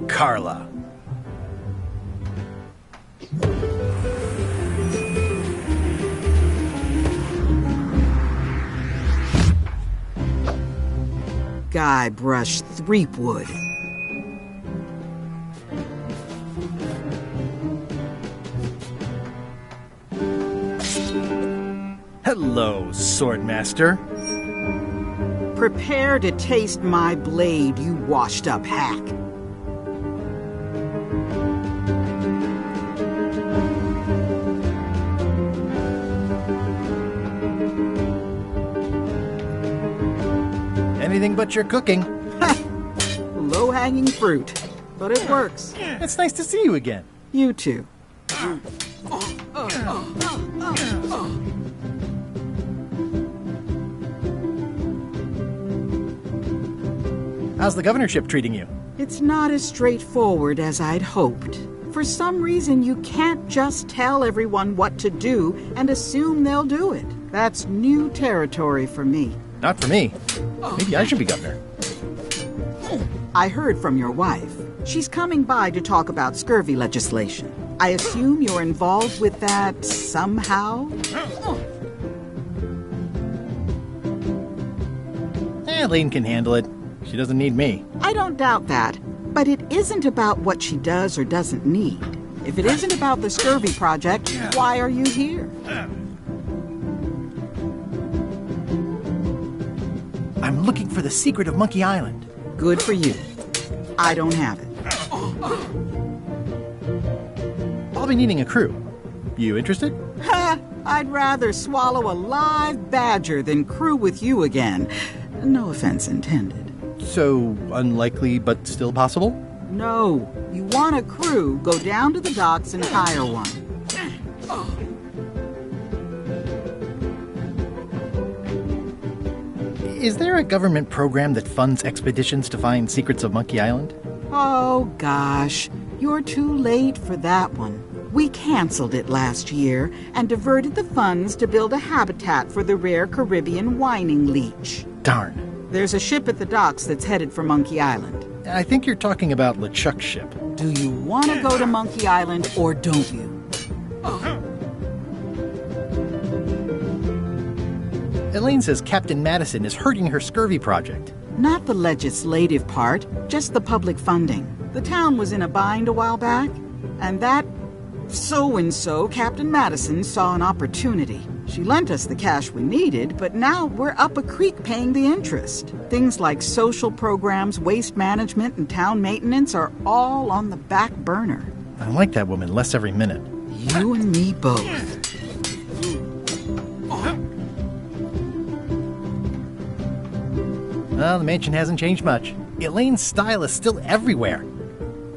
Carla. Guybrush Threepwood. Hello, Swordmaster. Prepare to taste my blade, you washed-up hack. Anything but your cooking. Low-hanging fruit, but it works. It's nice to see you again. You too. How's the governorship treating you? It's not as straightforward as I'd hoped. For some reason, you can't just tell everyone what to do and assume they'll do it. That's new territory for me. Not for me. Maybe I should be governor. I heard from your wife. She's coming by to talk about scurvy legislation. I assume you're involved with that somehow? Lane can handle it. She doesn't need me. I don't doubt that. But it isn't about what she does or doesn't need. If it isn't about the scurvy project, why are you here? I'm looking for the secret of Monkey Island. Good for you. I don't have it. I'll be needing a crew. You interested? Ha! I'd rather swallow a live badger than crew with you again. No offense intended. So, unlikely but still possible? No. You want a crew, go down to the docks and hire one. Is there a government program that funds expeditions to find secrets of Monkey Island? Oh, gosh. You're too late for that one. We canceled it last year and diverted the funds to build a habitat for the rare Caribbean whining leech. Darn. There's a ship at the docks that's headed for Monkey Island. I think you're talking about LeChuck's ship. Do you want to go to Monkey Island or don't you? Elaine says Captain Madison is hurting her scurvy project. Not the legislative part, just the public funding. The town was in a bind a while back, and that so-and-so, Captain Madison, saw an opportunity. She lent us the cash we needed, but now we're up a creek paying the interest. Things like social programs, waste management, and town maintenance are all on the back burner. I like that woman less every minute. You and me both. Well, the mansion hasn't changed much. Elaine's style is still everywhere.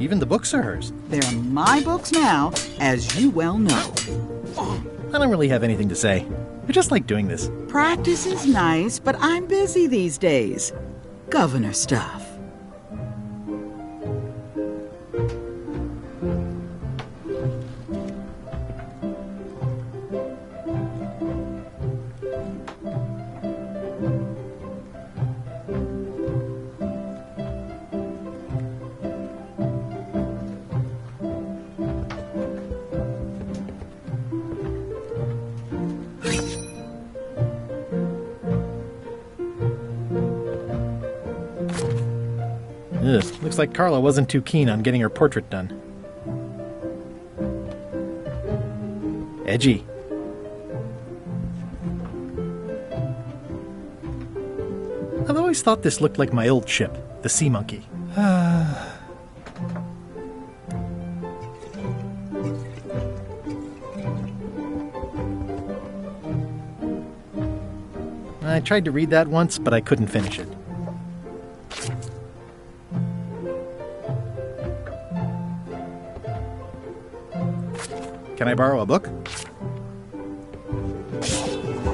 Even the books are hers. They're my books now, as you well know. I don't really have anything to say. I just like doing this. Practice is nice, but I'm busy these days. Governor stuff. Ugh, looks like Carla wasn't too keen on getting her portrait done. Edgy. I've always thought this looked like my old ship, the Sea Monkey. I tried to read that once, but I couldn't finish it. Can I borrow a book?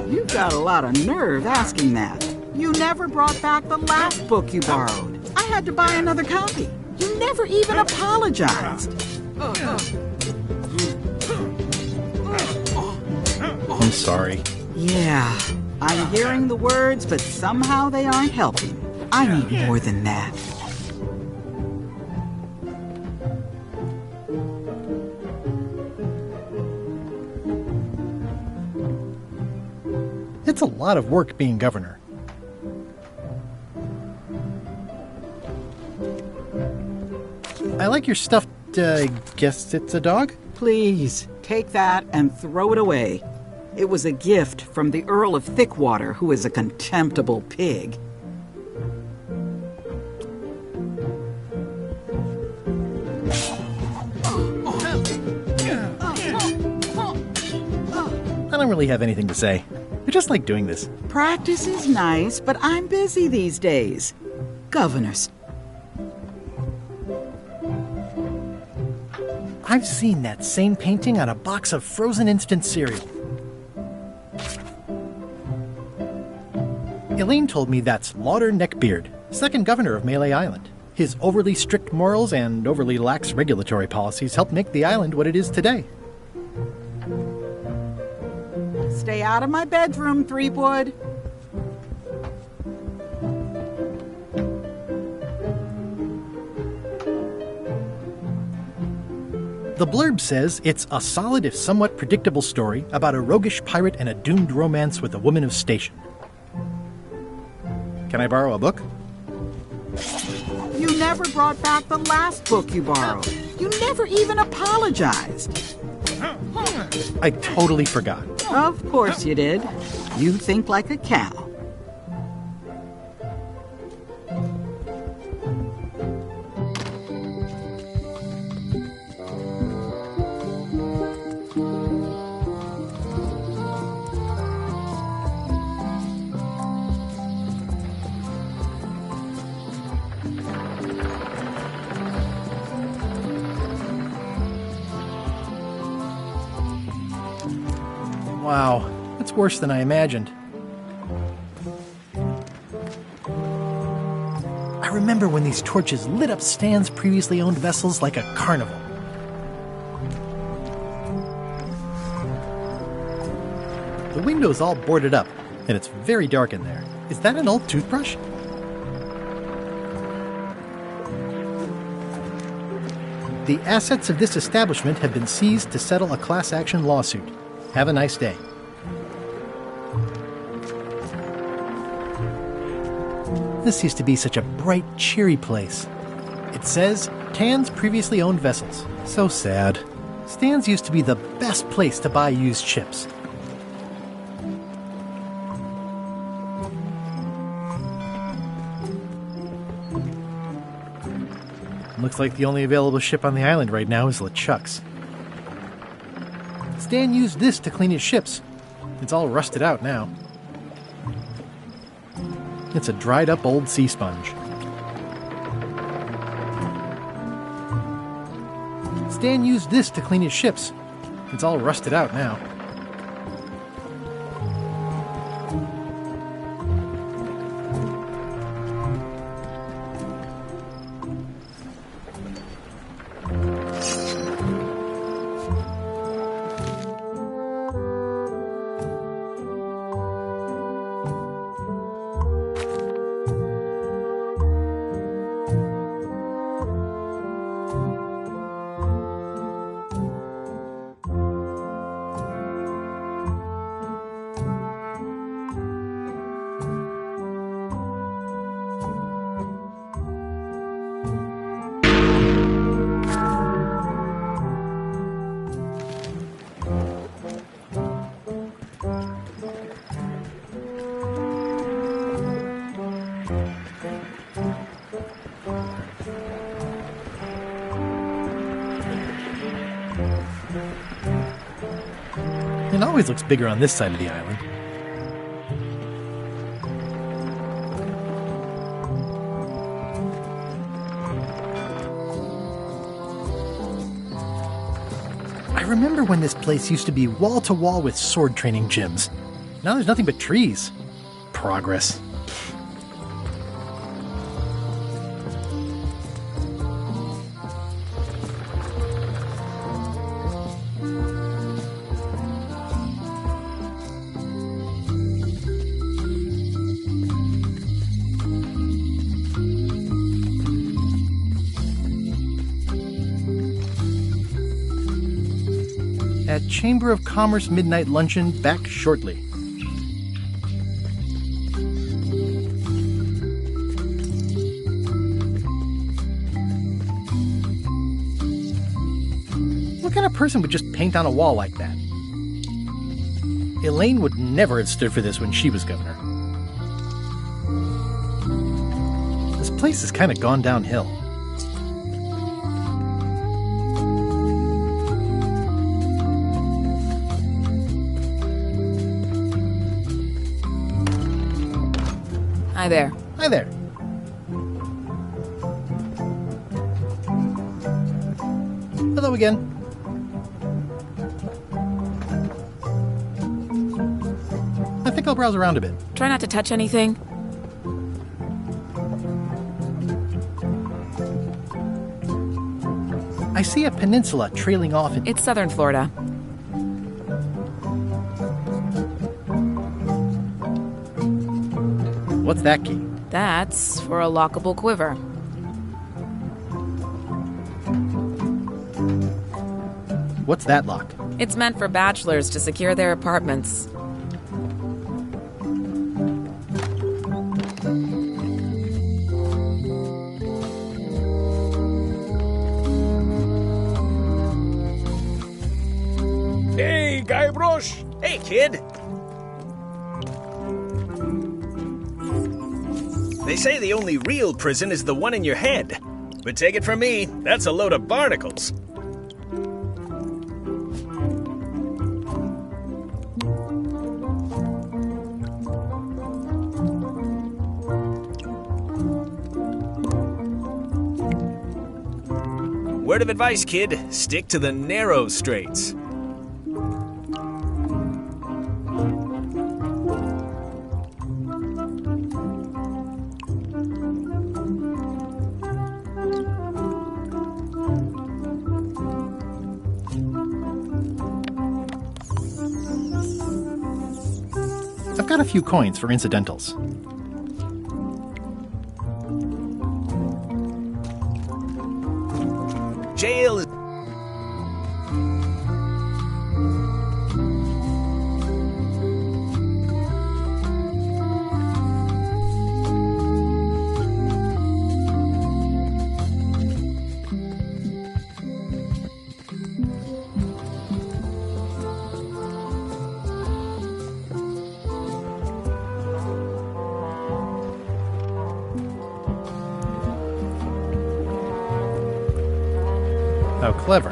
You've got a lot of nerve asking that. You never brought back the last book you borrowed. I had to buy another copy. You never even apologized. I'm sorry. Yeah, I'm hearing the words, but somehow they aren't helping. I need more than that. It's a lot of work being governor. I like your stuffed, guess it's a dog? Please, take that and throw it away. It was a gift from the Earl of Thickwater, who is a contemptible pig. I don't really have anything to say. I just like doing this. Practice is nice, but I'm busy these days. Governors. I've seen that same painting on a box of frozen instant cereal. Elaine told me that's Lauder Neckbeard, second governor of Melee Island. His overly strict morals and overly lax regulatory policies helped make the island what it is today. Stay out of my bedroom, Threepwood. The blurb says it's a solid if somewhat predictable story about a roguish pirate and a doomed romance with a woman of station. Can I borrow a book? You never brought back the last book you borrowed. You never even apologized. I totally forgot. Of course you did. You think like a cow. Wow, that's worse than I imagined. I remember when these torches lit up Stan's previously owned vessels like a carnival. The window's all boarded up, and it's very dark in there. Is that an old toothbrush? The assets of this establishment have been seized to settle a class action lawsuit. Have a nice day. This used to be such a bright, cheery place. It says, Tan's previously owned vessels. So sad. Stan's used to be the best place to buy used ships. Looks like the only available ship on the island right now is LeChuck's. Stan used this to clean his ships. It's all rusted out now. It's a dried up old sea sponge. Stan used this to clean his ships. It's all rusted out now. It always looks bigger on this side of the island. I remember when this place used to be wall to wall with sword training gyms. Now there's nothing but trees. Progress. At Chamber of Commerce Midnight Luncheon, back shortly. What kind of person would just paint on a wall like that? Elaine would never have stood for this when she was governor. This place has kind of gone downhill. Hi there. Hi there. Hello again. I think I'll browse around a bit. Try not to touch anything. I see a peninsula trailing off in... It's southern Florida. What's that key? That's for a lockable quiver. What's that lock? It's meant for bachelors to secure their apartments. Hey, Guybrush! Hey, kid! They say the only real prison is the one in your head. But take it from me, that's a load of barnacles. Word of advice, kid, stick to the narrow straights. I've got a few coins for incidentals. Jail is... How clever.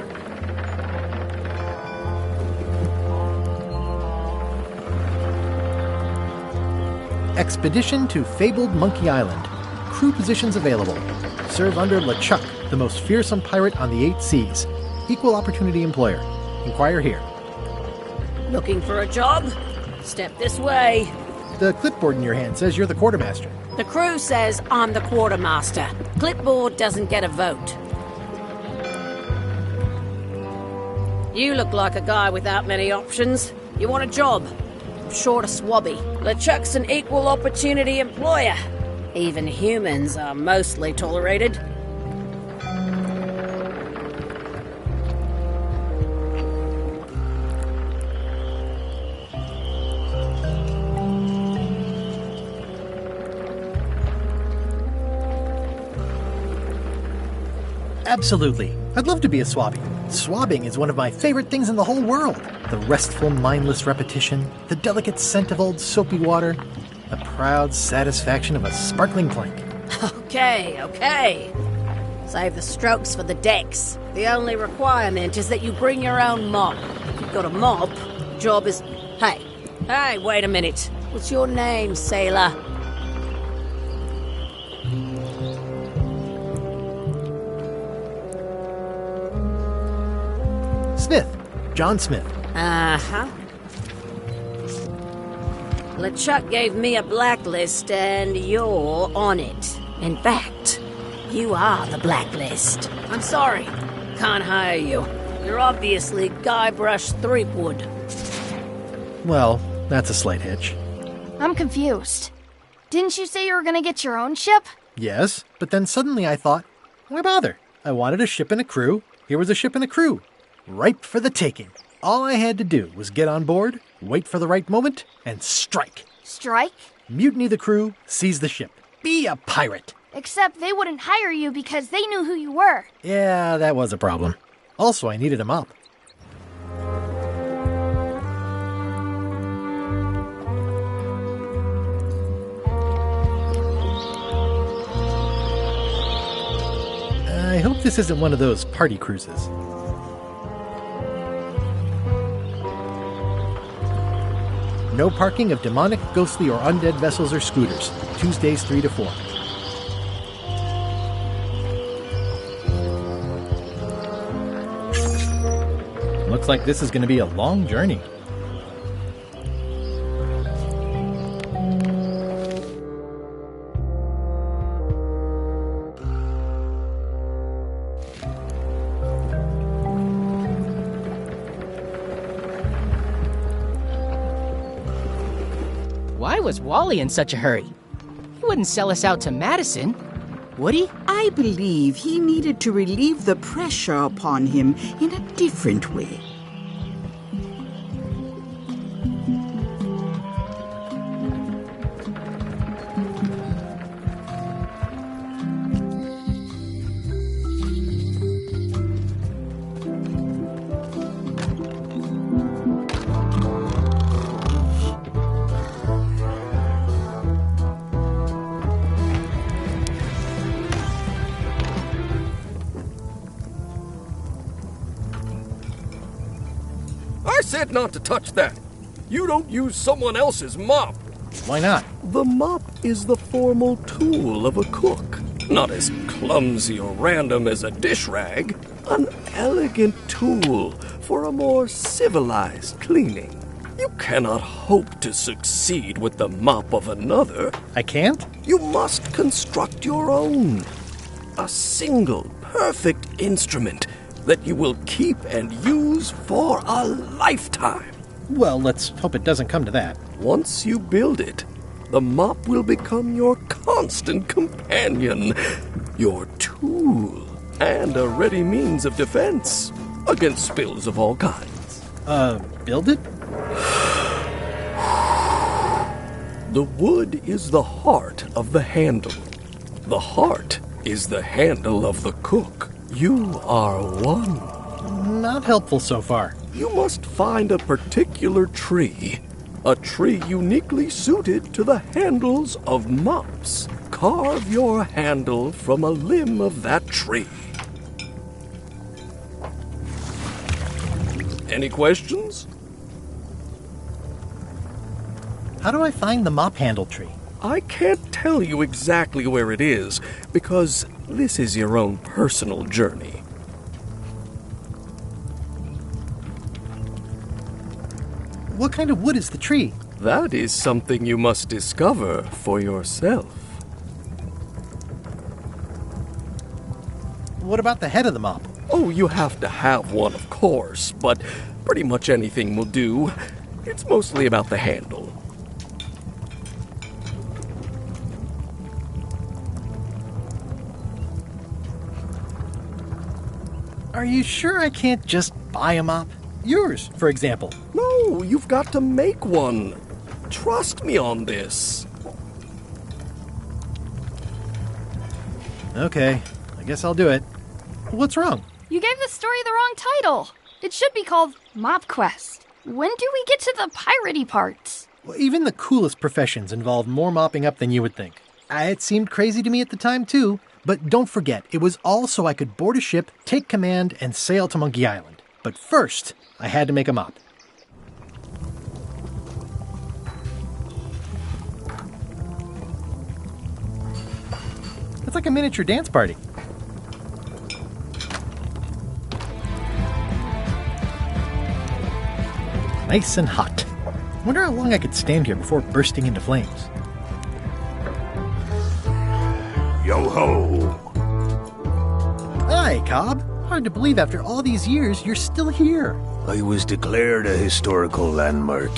Expedition to fabled Monkey Island. Crew positions available. Serve under LeChuck, the most fearsome pirate on the 8 seas. Equal opportunity employer. Inquire here. Looking for a job? Step this way. The clipboard in your hand says you're the quartermaster. The crew says I'm the quartermaster. Clipboard doesn't get a vote. You look like a guy without many options. You want a job? I'm short a swabby. LeChuck's an equal opportunity employer. Even humans are mostly tolerated. Absolutely. I'd love to be a swabby. Swabbing is one of my favorite things in the whole world. The restful, mindless repetition, the delicate scent of old soapy water, the proud satisfaction of a sparkling plank. Okay. Save the strokes for the decks. The only requirement is that you bring your own mop. If you've got a mop, the job is... Hey, wait a minute. What's your name, sailor? Smith. John Smith. Uh-huh. LeChuck gave me a blacklist, and you're on it. In fact, you are the blacklist. I'm sorry. Can't hire you. You're obviously Guybrush Threepwood. Well, that's a slight hitch. I'm confused. Didn't you say you were gonna get your own ship? Yes, but then suddenly I thought, why bother? I wanted a ship and a crew. Here was a ship and a crew. Ripe for the taking. All I had to do was get on board, wait for the right moment, and strike. Strike? Mutiny the crew, seize the ship. Be a pirate. Except they wouldn't hire you because they knew who you were. Yeah, that was a problem. Also, I needed a mop. I hope this isn't one of those party cruises. No parking of demonic, ghostly, or undead vessels or scooters. Tuesdays 3 to 4. Looks like this is going to be a long journey. Why was Wally in such a hurry? He wouldn't sell us out to Madison, would he? I believe he needed to relieve the pressure upon him in a different way. I said not to touch that. You don't use someone else's mop. Why not? The mop is the formal tool of a cook. Not as clumsy or random as a dish rag. An elegant tool for a more civilized cleaning. You cannot hope to succeed with the mop of another. I can't? You must construct your own. A single, perfect instrument that you will keep and use for a lifetime. Well, let's hope it doesn't come to that. Once you build it, the mop will become your constant companion, your tool, and a ready means of defense against spills of all kinds. Build it? The wood is the heart of the handle. The heart is the handle of the cook. You are one. Not helpful so far. You must find a particular tree. A tree uniquely suited to the handles of mops. Carve your handle from a limb of that tree. Any questions? How do I find the mop handle tree? I can't tell you exactly where it is, because this is your own personal journey. What kind of wood is the tree? That is something you must discover for yourself. What about the head of the mop? Oh, you have to have one, of course, but pretty much anything will do. It's mostly about the handle. Are you sure I can't just buy a mop? Yours, for example. No, you've got to make one. Trust me on this. Okay, I guess I'll do it. What's wrong? You gave the story the wrong title. It should be called Mop Quest. When do we get to the piratey parts? Well, even the coolest professions involve more mopping up than you would think. It seemed crazy to me at the time, too. But don't forget, it was all so I could board a ship, take command, and sail to Monkey Island. But first, I had to make a mop. It's like a miniature dance party. Nice and hot. Wonder how long I could stand here before bursting into flames. Yo-ho! Hi, Cobb. Hard to believe after all these years you're still here. I was declared a historical landmark.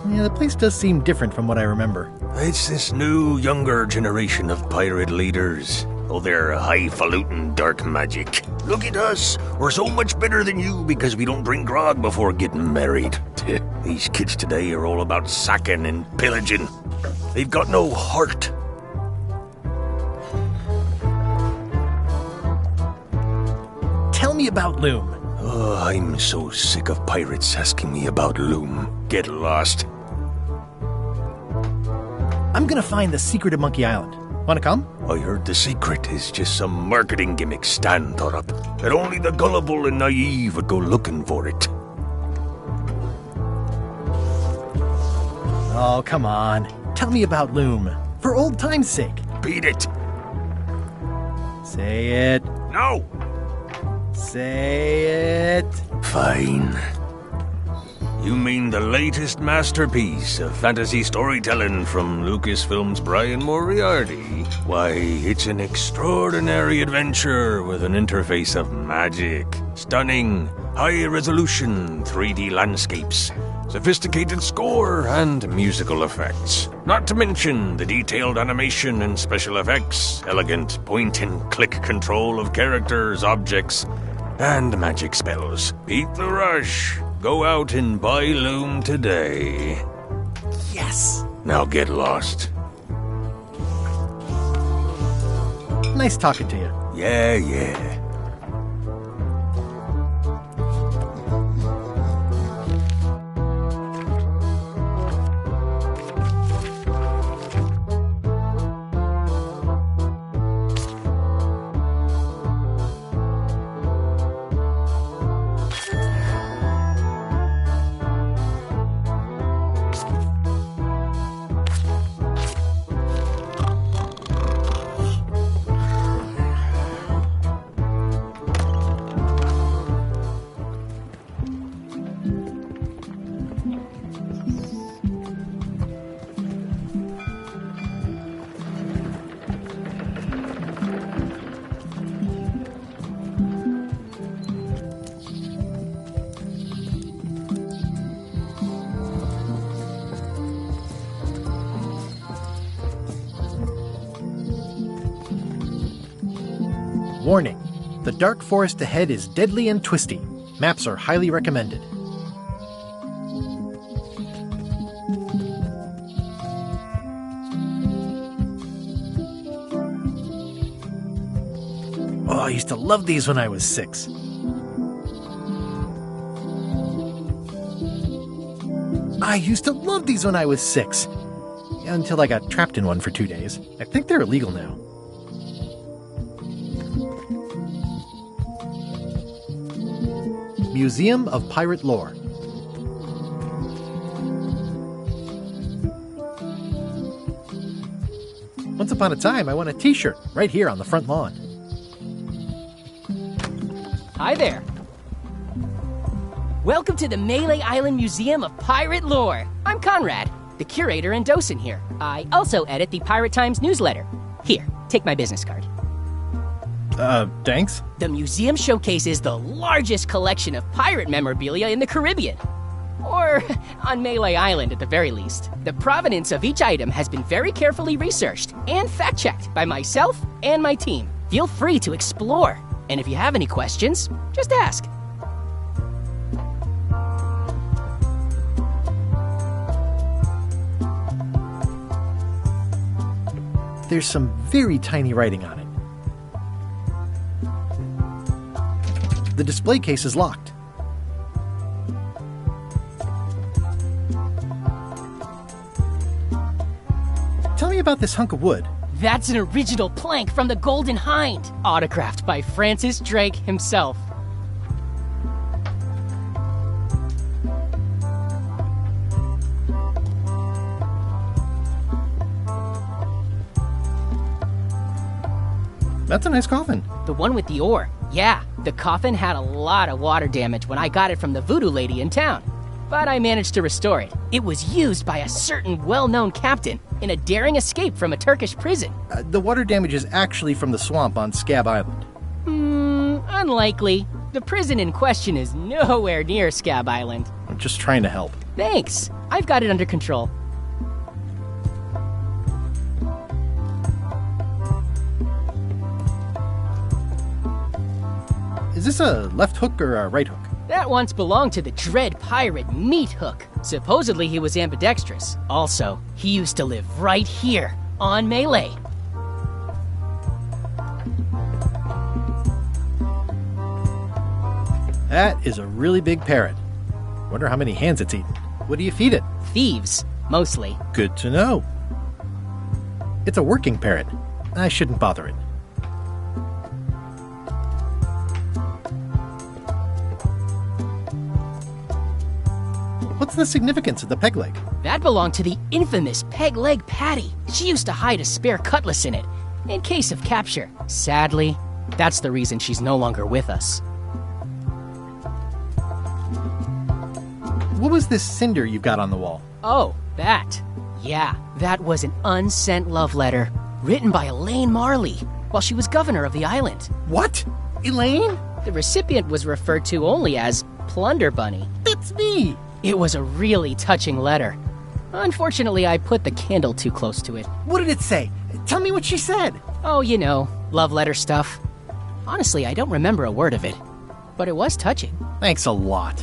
Yeah, the place does seem different from what I remember. It's this new, younger generation of pirate leaders. Oh, they're highfalutin dark magic. Look at us. We're so much better than you because we don't drink grog before getting married. These kids today are all about sacking and pillaging. They've got no heart. Tell me about Loom. Oh, I'm so sick of pirates asking me about Loom. Get lost. I'm gonna find the secret of Monkey Island. Wanna come? I heard the secret is just some marketing gimmick Stan thought up. That only the gullible and naive would go looking for it. Oh, come on. Tell me about Loom. For old time's sake. Beat it. Say it. No. Say it. Fine. You mean the latest masterpiece of fantasy storytelling from Lucasfilm's Brian Moriarty? Why, it's an extraordinary adventure with an interface of magic, stunning, high-resolution 3D landscapes, sophisticated score, and musical effects. Not to mention the detailed animation and special effects, elegant point-and-click control of characters, objects, and magic spells. Beat the rush. Go out and buy Loom today. Yes! Now get lost. Nice talking to you. Yeah. Warning. The dark forest ahead is deadly and twisty. Maps are highly recommended. Oh, I used to love these when I was 6. I used to love these when I was 6. Until I got trapped in one for 2 days. I think they're illegal now. Museum of Pirate Lore. Once upon a time, I won a t-shirt right here on the front lawn. Hi there. Welcome to the Melee Island Museum of Pirate Lore. I'm Conrad, the curator and docent here. I also edit the Pirate Times newsletter. Here, take my business card. Thanks. The museum showcases the largest collection of pirate memorabilia in the Caribbean. Or on Melee Island, at the very least. The provenance of each item has been very carefully researched and fact-checked by myself and my team. Feel free to explore. And if you have any questions, just ask. There's some very tiny writing on it. The display case is locked. Tell me about this hunk of wood. That's an original plank from the Golden Hind, autographed by Francis Drake himself. That's a nice coffin. The one with the ore. Yeah, the coffin had a lot of water damage when I got it from the voodoo lady in town. But I managed to restore it. It was used by a certain well-known captain in a daring escape from a Turkish prison. The water damage is actually from the swamp on Scab Island. Unlikely. The prison in question is nowhere near Scab Island. I'm just trying to help. Thanks. I've got it under control. Is this a left hook or a right hook? That once belonged to the dread pirate Meat Hook. Supposedly he was ambidextrous. Also, he used to live right here on Melee. That is a really big parrot. Wonder how many hands it's eaten. What do you feed it? Thieves, mostly. Good to know. It's a working parrot. I shouldn't bother it. What's the significance of the peg leg? That belonged to the infamous Peg Leg Patty. She used to hide a spare cutlass in it, in case of capture. Sadly, that's the reason she's no longer with us. What was this cinder you've got on the wall? Oh, that. Yeah, that was an unsent love letter, written by Elaine Marley, while she was governor of the island. What? Elaine? The recipient was referred to only as Plunder Bunny. That's me! It was a really touching letter. Unfortunately, I put the candle too close to it. What did it say? Tell me what she said. Oh, you know, love letter stuff. Honestly, I don't remember a word of it, but it was touching. Thanks a lot.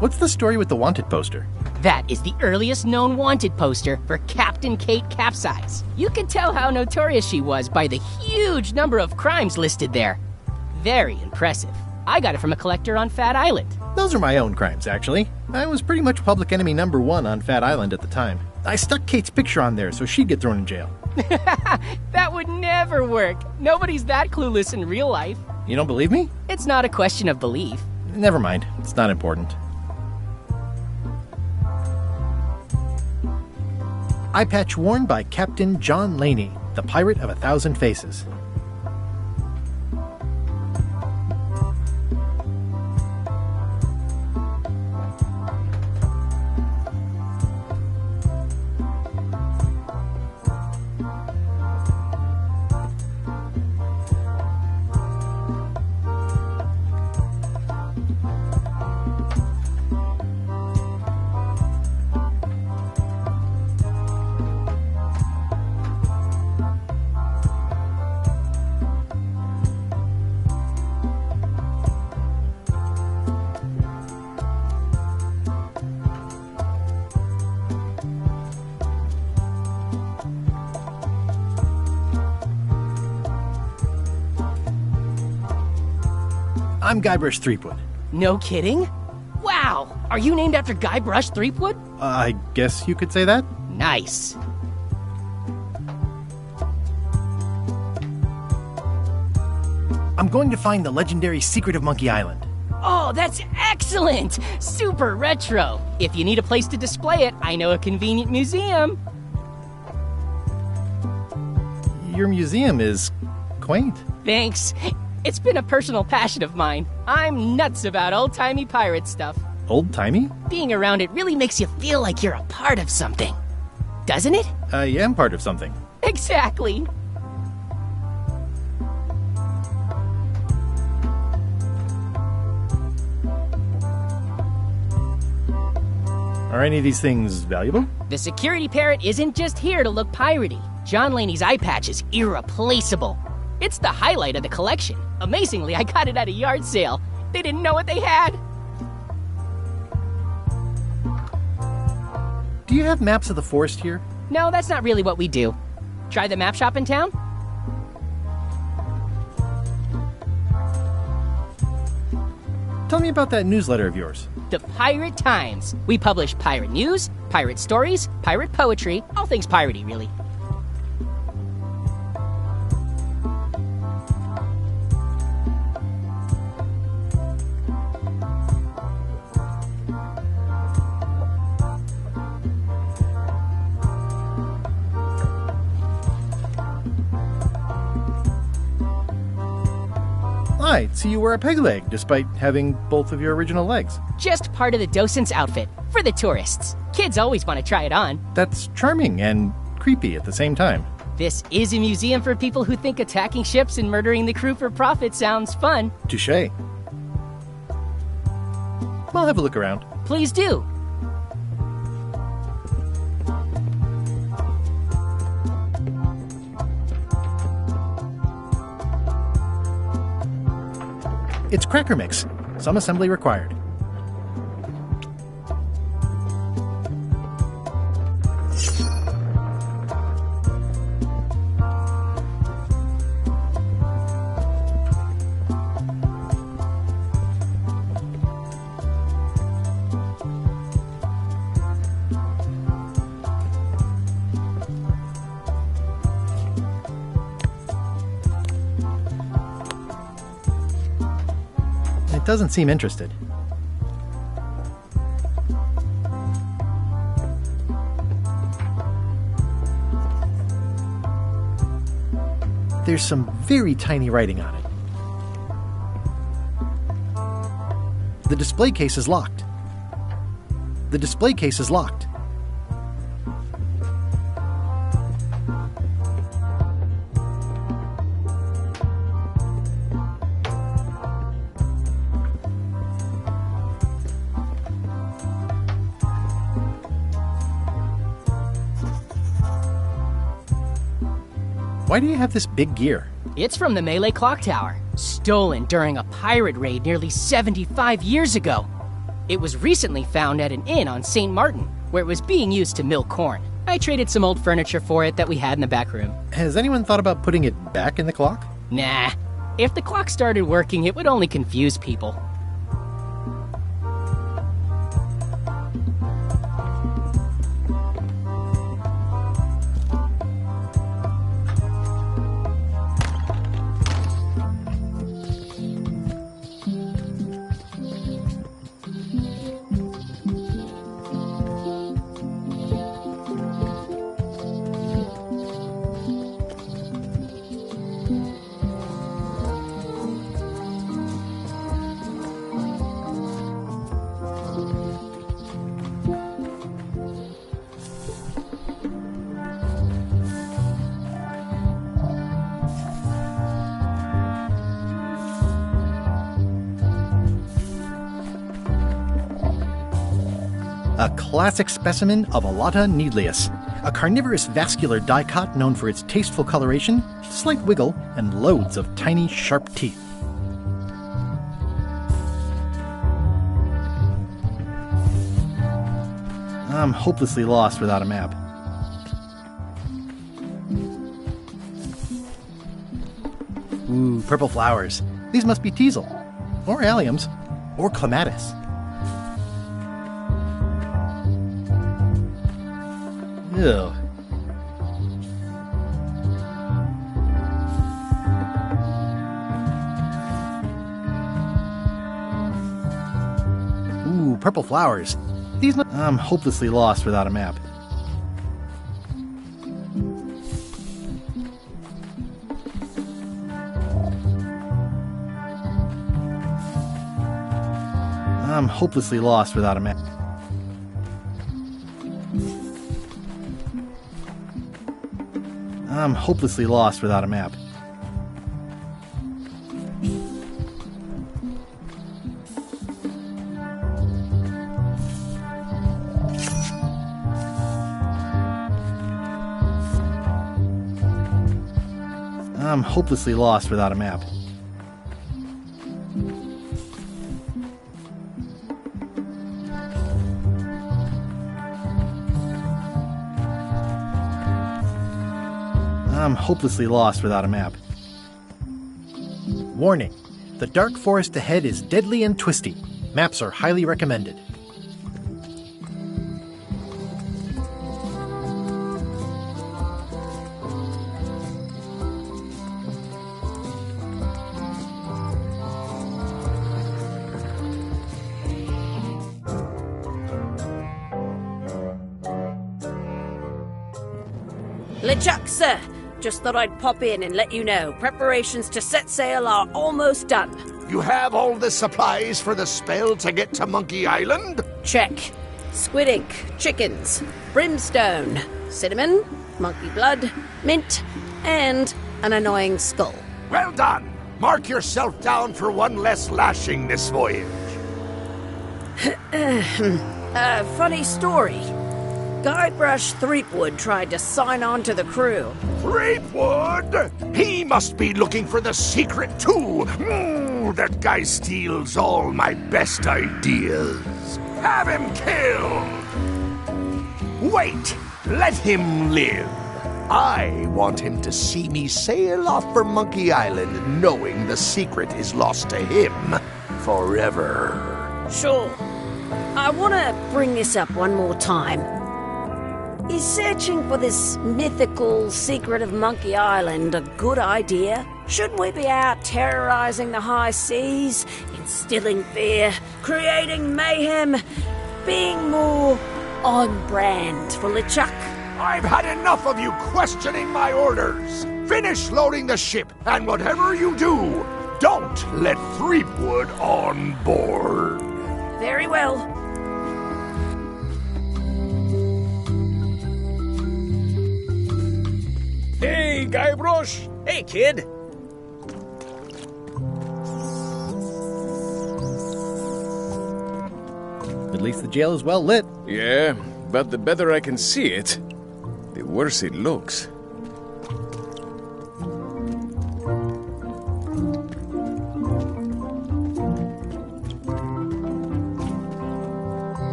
What's the story with the wanted poster? That is the earliest known wanted poster for Captain Kate Capsize. You can tell how notorious she was by the huge number of crimes listed there. Very impressive. I got it from a collector on Fat Island. Those are my own crimes, actually. I was pretty much public enemy #1 on Fat Island at the time. I stuck Kate's picture on there so she'd get thrown in jail. That would never work. Nobody's that clueless in real life. You don't believe me? It's not a question of belief. Never mind. It's not important. Eye patch worn by Captain John Laney, the Pirate of 1,000 Faces. I'm Guybrush Threepwood. No kidding? Wow! Are you named after Guybrush Threepwood? I guess you could say that. Nice. I'm going to find the legendary secret of Monkey Island. Oh, that's excellent! Super retro. If you need a place to display it, I know a convenient museum. Your museum is quaint. Thanks. It's been a personal passion of mine. I'm nuts about old-timey pirate stuff. Old-timey? Being around it really makes you feel like you're a part of something. Doesn't it? I am part of something. Exactly. Are any of these things valuable? The security parrot isn't just here to look piratey. John Laney's eye patch is irreplaceable. It's the highlight of the collection. Amazingly, I got it at a yard sale. They didn't know what they had. Do you have maps of the forest here? No, that's not really what we do. Try the map shop in town? Tell me about that newsletter of yours. The Pirate Times. We publish pirate news, pirate stories, pirate poetry, all things piratey, really. I see you wear a peg leg, despite having both of your original legs. Just part of the docent's outfit, for the tourists. Kids always want to try it on. That's charming and creepy at the same time. This is a museum for people who think attacking ships and murdering the crew for profit sounds fun. Touché. I'll have a look around. Please do. It's cracker mix. Some assembly required. It doesn't seem interested. There's some very tiny writing on it. The display case is locked. The display case is locked. Why do you have this big gear? It's from the Malay Clock Tower, stolen during a pirate raid nearly 75 years ago. It was recently found at an inn on St. Martin, where it was being used to mill corn. I traded some old furniture for it that we had in the back room. Has anyone thought about putting it back in the clock? Nah. If the clock started working, it would only confuse people. A classic specimen of Alata needleus, a carnivorous vascular dicot known for its tasteful coloration, slight wiggle, and loads of tiny, sharp teeth. I'm hopelessly lost without a map. Ooh, purple flowers. These must be teasel, or alliums, or clematis. Ew. purple flowers. I'm hopelessly lost without a map. I'm hopelessly lost without a map. I'm hopelessly lost without a map. I'm hopelessly lost without a map. I'm hopelessly lost without a map. Warning. The dark forest ahead is deadly and twisty. Maps are highly recommended. LeChuck, sir. Just thought I'd pop in and let you know. Preparations to set sail are almost done. You have all the supplies for the spell to get to Monkey Island? Check. Squid ink, chickens, brimstone, cinnamon, monkey blood, mint, and an annoying skull. Well done. Mark yourself down for one less lashing this voyage. Funny story. Guybrush Threepwood tried to sign on to the crew. Threepwood? He must be looking for the secret too. That guy steals all my best ideas. Have him killed. Wait, let him live. I want him to see me sail off for Monkey Island knowing the secret is lost to him forever. Sure. I want to bring this up one more time. Is searching for this mythical secret of Monkey Island a good idea? Shouldn't we be out terrorizing the high seas, instilling fear, creating mayhem, being more on brand for LeChuck? I've had enough of you questioning my orders. Finish loading the ship, and whatever you do, don't let Threepwood on board. Very well. Hey, Guybrush! Hey, kid! At least the jail is well lit. Yeah, but the better I can see it, the worse it looks.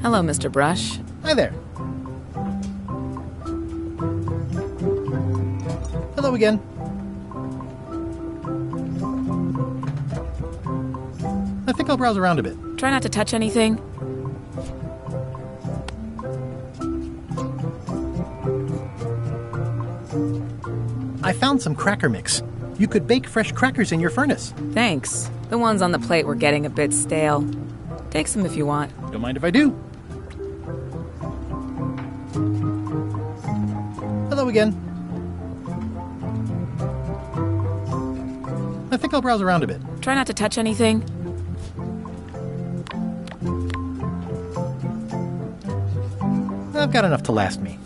Hello, Mr. Brush. Hi there. Hello again. I think I'll browse around a bit. Try not to touch anything. I found some cracker mix. You could bake fresh crackers in your furnace. Thanks. The ones on the plate were getting a bit stale. Take some if you want. Don't mind if I do. Hello again. I think I'll browse around a bit. Try not to touch anything. I've got enough to last me.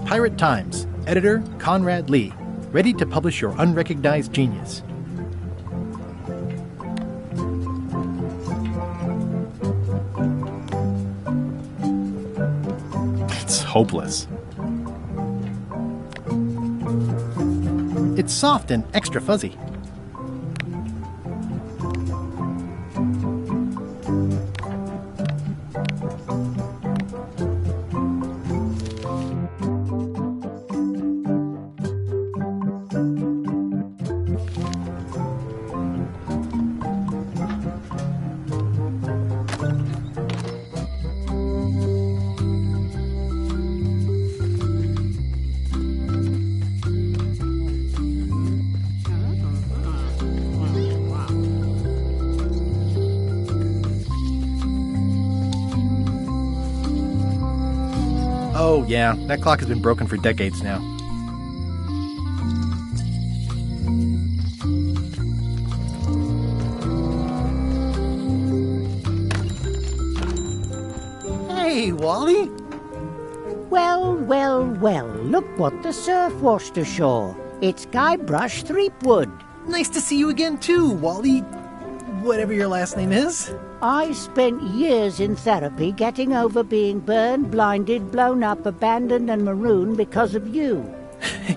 Pirate Times, editor Conrad Lee, ready to publish your unrecognized genius. It's hopeless. It's soft and extra fuzzy. Yeah, that clock has been broken for decades now. Hey, Wally! Well, well, well, look what the surf washed ashore. It's Guybrush Threepwood. Nice to see you again too, Wally. Whatever your last name is. I spent years in therapy getting over being burned, blinded, blown up, abandoned and marooned because of you.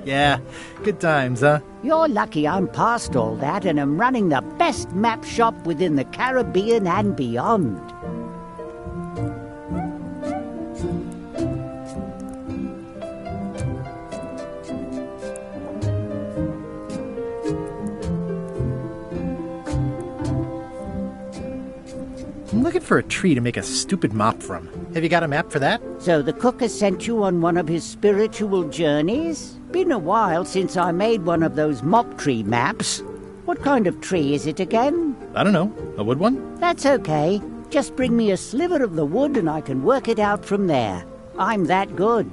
Yeah, good times, huh? You're lucky I'm past all that and am running the best map shop within the Caribbean and beyond. I'm looking for a tree to make a stupid mop from. Have you got a map for that? So the cook has sent you on one of his spiritual journeys? Been a while since I made one of those mop tree maps. What kind of tree is it again? I don't know. A wood one? That's okay. Just bring me a sliver of the wood and I can work it out from there. I'm that good.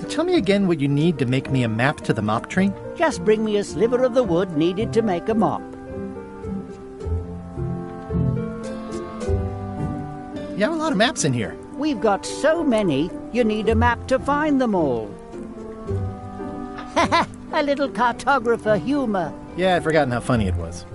Tell me again what you need to make me a map to the mop tree. Just bring me a sliver of the wood needed to make a mop. You have a lot of maps in here. We've got so many, you need a map to find them all. A little cartographer humor. Yeah, I'd forgotten how funny it was.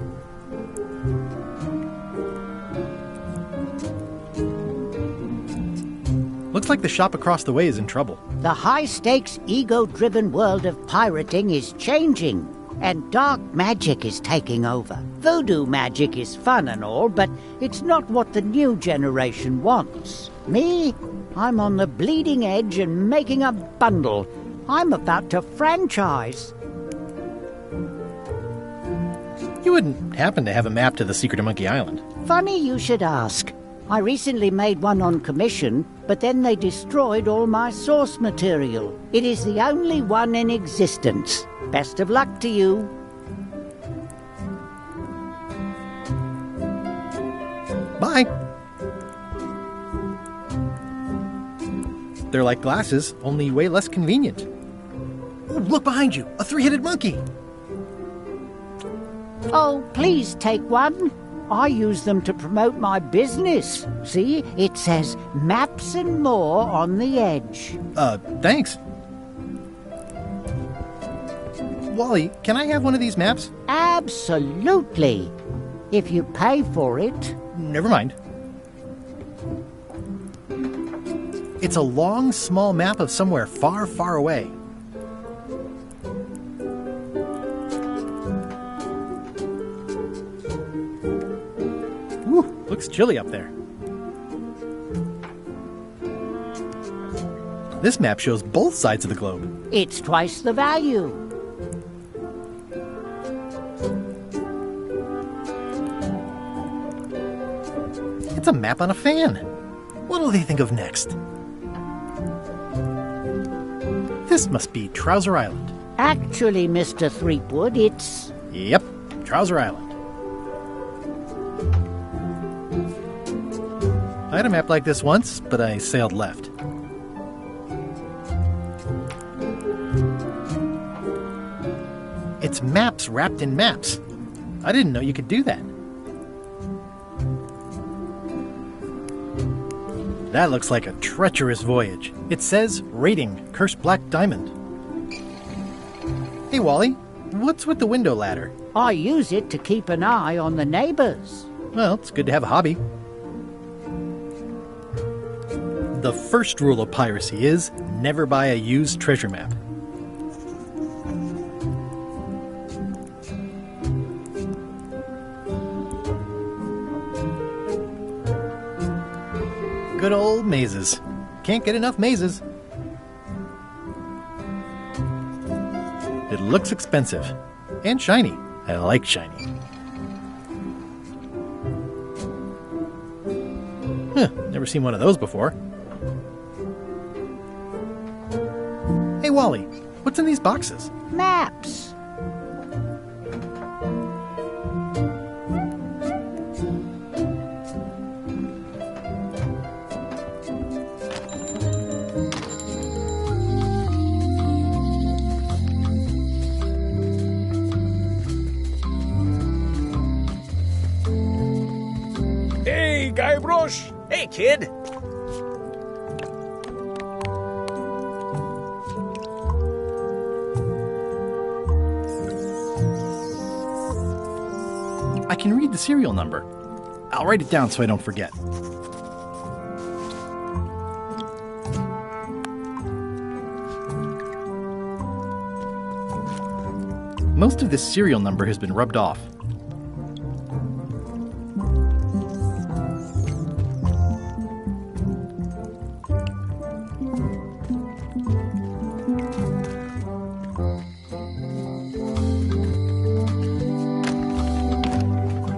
Looks like the shop across the way is in trouble. The high-stakes, ego-driven world of pirating is changing, and dark magic is taking over. Voodoo magic is fun and all, but it's not what the new generation wants. Me? I'm on the bleeding edge and making a bundle. I'm about to franchise. You wouldn't happen to have a map to the secret of Monkey Island. Funny you should ask. I recently made one on commission, but then they destroyed all my source material. It is the only one in existence. Best of luck to you. Bye. They're like glasses, only way less convenient. Oh, look behind you! A three-headed monkey! Oh, please take one. I use them to promote my business. See, it says Maps and More on the edge. Thanks. Wally, can I have one of these maps? Absolutely. If you pay for it. Never mind. It's a long, small map of somewhere far, far away. Ooh, looks chilly up there. This map shows both sides of the globe. It's twice the value. It's a map on a fan. What'll they think of next? This must be Trouser Island. Actually, Mr. Threepwood, it's... Yep, Trouser Island. I had a map like this once, but I sailed left. It's maps wrapped in maps. I didn't know you could do that. That looks like a treacherous voyage. It says, rating, Cursed Black Diamond. Hey, Wally, what's with the window ladder? I use it to keep an eye on the neighbors. Well, it's good to have a hobby. The first rule of piracy is never buy a used treasure map. Good old mazes. Can't get enough mazes. It looks expensive. And shiny. I like shiny. Huh, never seen one of those before. Hey, Wally, what's in these boxes? Maps. kid. I can read the serial number. I'll write it down so I don't forget. Most of this serial number has been rubbed off.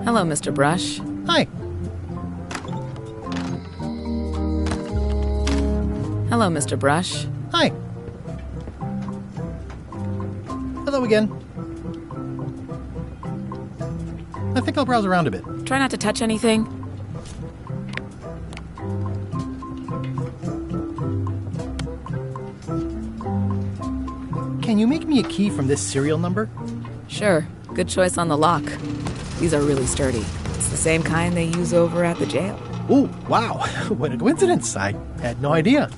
Hello, Mr. Brush. Hi. Hello, Mr. Brush. Hi. Hello again. I think I'll browse around a bit. Try not to touch anything. Can you make me a key from this serial number? Sure. Good choice on the lock. These are really sturdy. It's the same kind they use over at the jail. Ooh, wow. What a coincidence. I had no idea.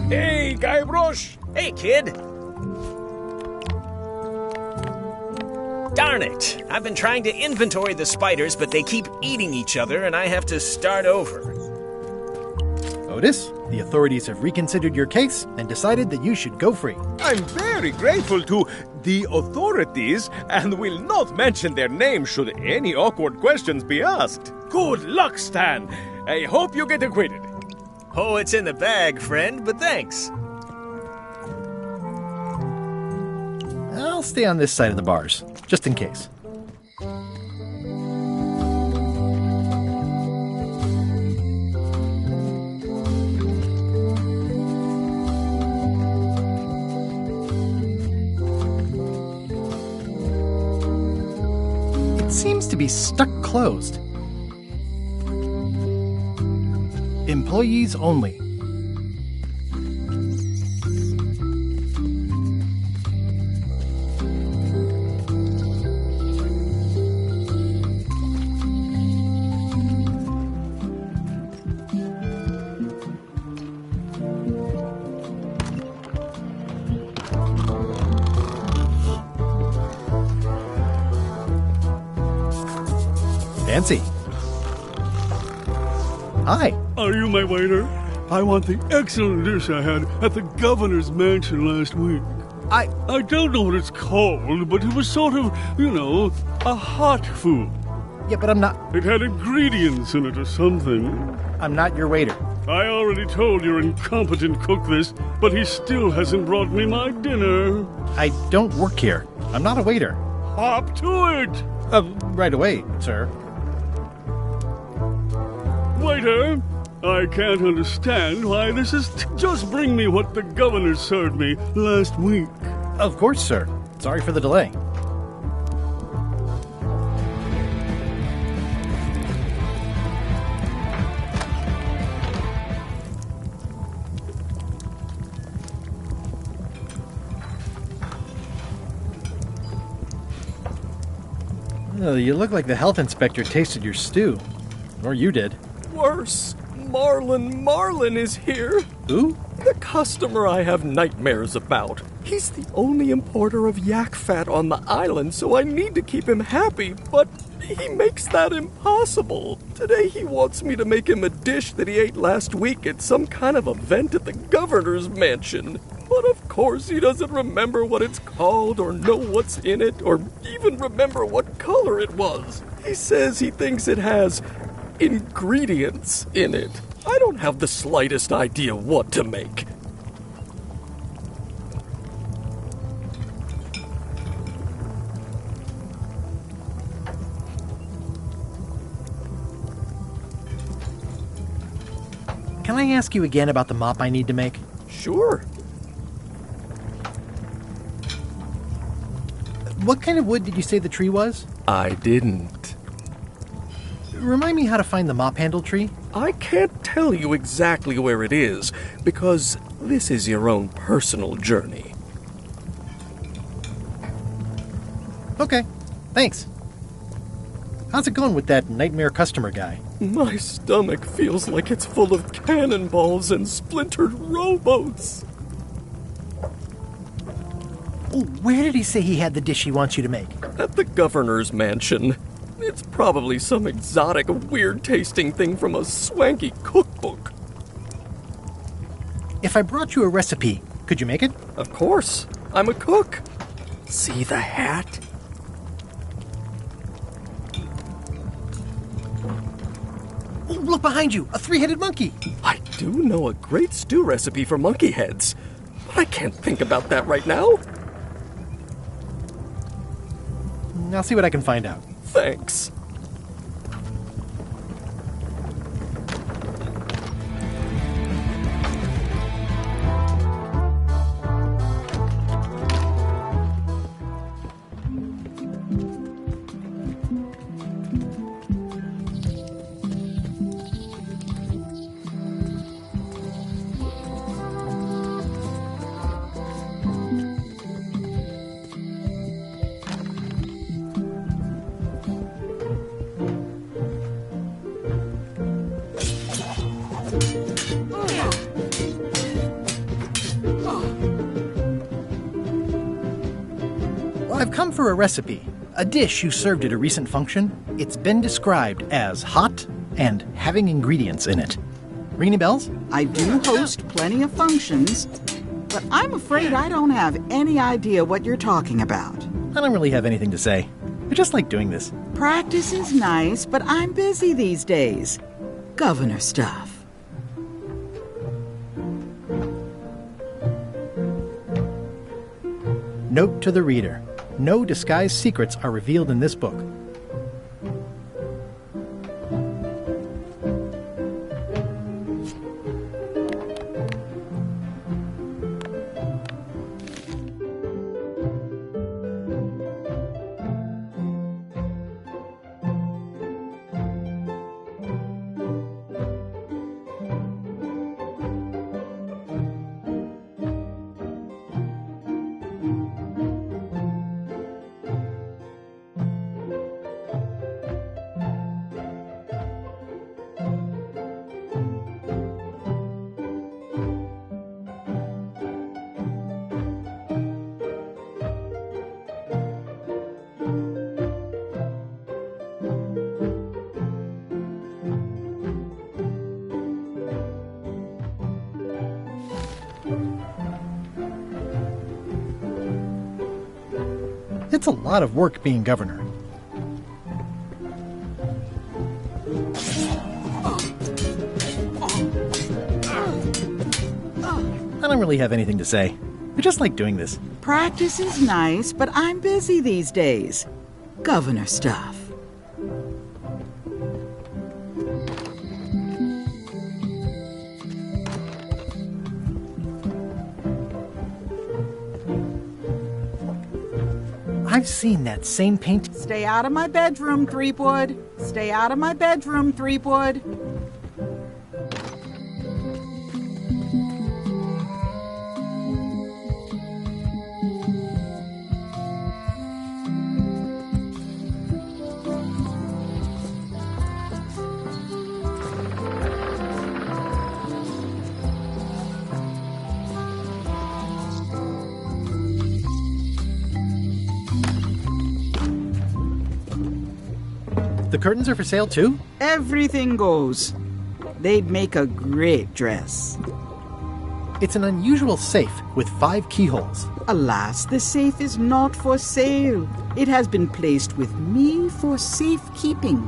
Hey, Guybrush! Hey, kid! Darn it! I've been trying to inventory the spiders, but they keep eating each other, and I have to start over. Otis, the authorities have reconsidered your case and decided that you should go free. I'm very grateful to the authorities and will not mention their name should any awkward questions be asked. Good luck, Stan! I hope you get acquitted. Oh, it's in the bag, friend, but thanks. I'll stay on this side of the bars, just in case. It seems to be stuck closed. Employees only. Fancy. Hi. Are you my waiter? I want the excellent dish I had at the governor's mansion last week. I don't know what it's called, but it was sort of, a hot food. Yeah, but I'm not... It had ingredients in it or something. I'm not your waiter. I already told your incompetent cook this, but he still hasn't brought me my dinner. I don't work here. I'm not a waiter. Hop to it! Right away, sir. Waiter, I can't understand why this is... Just bring me what the governor served me last week. Of course, sir. Sorry for the delay. Oh, you look like the health inspector tasted your stew. Or you did. Worse. Marlin is here. Who? The customer I have nightmares about. He's the only importer of yak fat on the island, so I need to keep him happy, but he makes that impossible. Today he wants me to make him a dish that he ate last week at some kind of event at the governor's mansion. But of course he doesn't remember what it's called or know what's in it or even remember what color it was. He says he thinks it has ingredients in it. I don't have the slightest idea what to make. Can I ask you again about the mop I need to make? Sure. What kind of wood did you say the tree was? I didn't. Remind me how to find the mop handle tree. I can't tell you exactly where it is, because this is your own personal journey. Okay, thanks. How's it going with that nightmare customer guy? My stomach feels like it's full of cannonballs and splintered rowboats. Oh, where did he say he had the dish he wants you to make? At the governor's mansion. It's probably some exotic, weird-tasting thing from a swanky cookbook. If I brought you a recipe, could you make it? Of course. I'm a cook. See the hat? Oh, look behind you! A three-headed monkey! I do know a great stew recipe for monkey heads, but I can't think about that right now. I'll see what I can find out. Thanks. I've come for a recipe, a dish you served at a recent function. It's been described as hot and having ingredients in it. Ring any bells? I do host plenty of functions, but I'm afraid I don't have any idea what you're talking about. I don't really have anything to say. I just like doing this. Practice is nice, but I'm busy these days. Governor stuff. Note to the reader. No disguised secrets are revealed in this book. It's a lot of work being governor. I don't really have anything to say. I just like doing this. Practice is nice, but I'm busy these days. Governor stuff. I've seen that same paint. Stay out of my bedroom, Threepwood. Stay out of my bedroom, Threepwood. The curtains are for sale too? Everything goes. They'd make a great dress. It's an unusual safe with 5 keyholes. Alas, the safe is not for sale. It has been placed with me for safekeeping.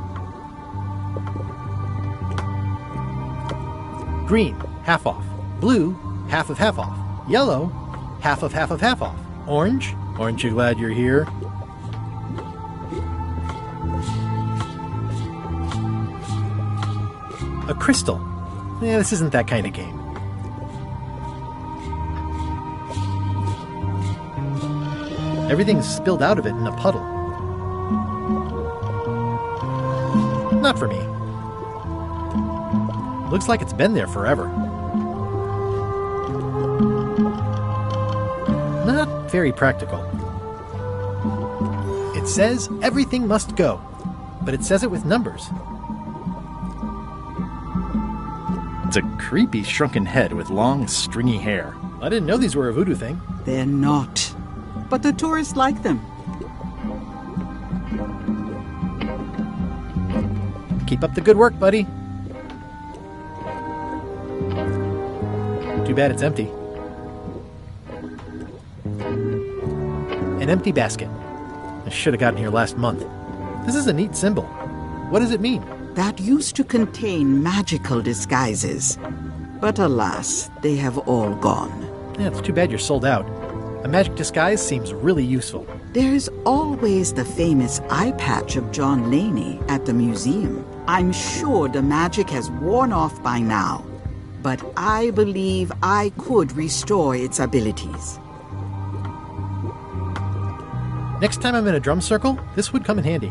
Green, half off. Blue, half of half off. Yellow, half of half of half off. Orange, aren't you glad you're here? A crystal. Yeah, this isn't that kind of game. Everything's spilled out of it in a puddle. Not for me. Looks like it's been there forever. Not very practical. It says everything must go, but it says it with numbers. It's a creepy shrunken head with long, stringy hair. I didn't know these were a voodoo thing. They're not. But the tourists like them. Keep up the good work, buddy. Too bad it's empty. An empty basket. I should have gotten here last month. This is a neat symbol. What does it mean? That used to contain magical disguises. But alas, they have all gone. Yeah, it's too bad you're sold out. A magic disguise seems really useful. There's always the famous eye patch of John Laney at the museum. I'm sure the magic has worn off by now, but I believe I could restore its abilities. Next time I'm in a drum circle, this would come in handy.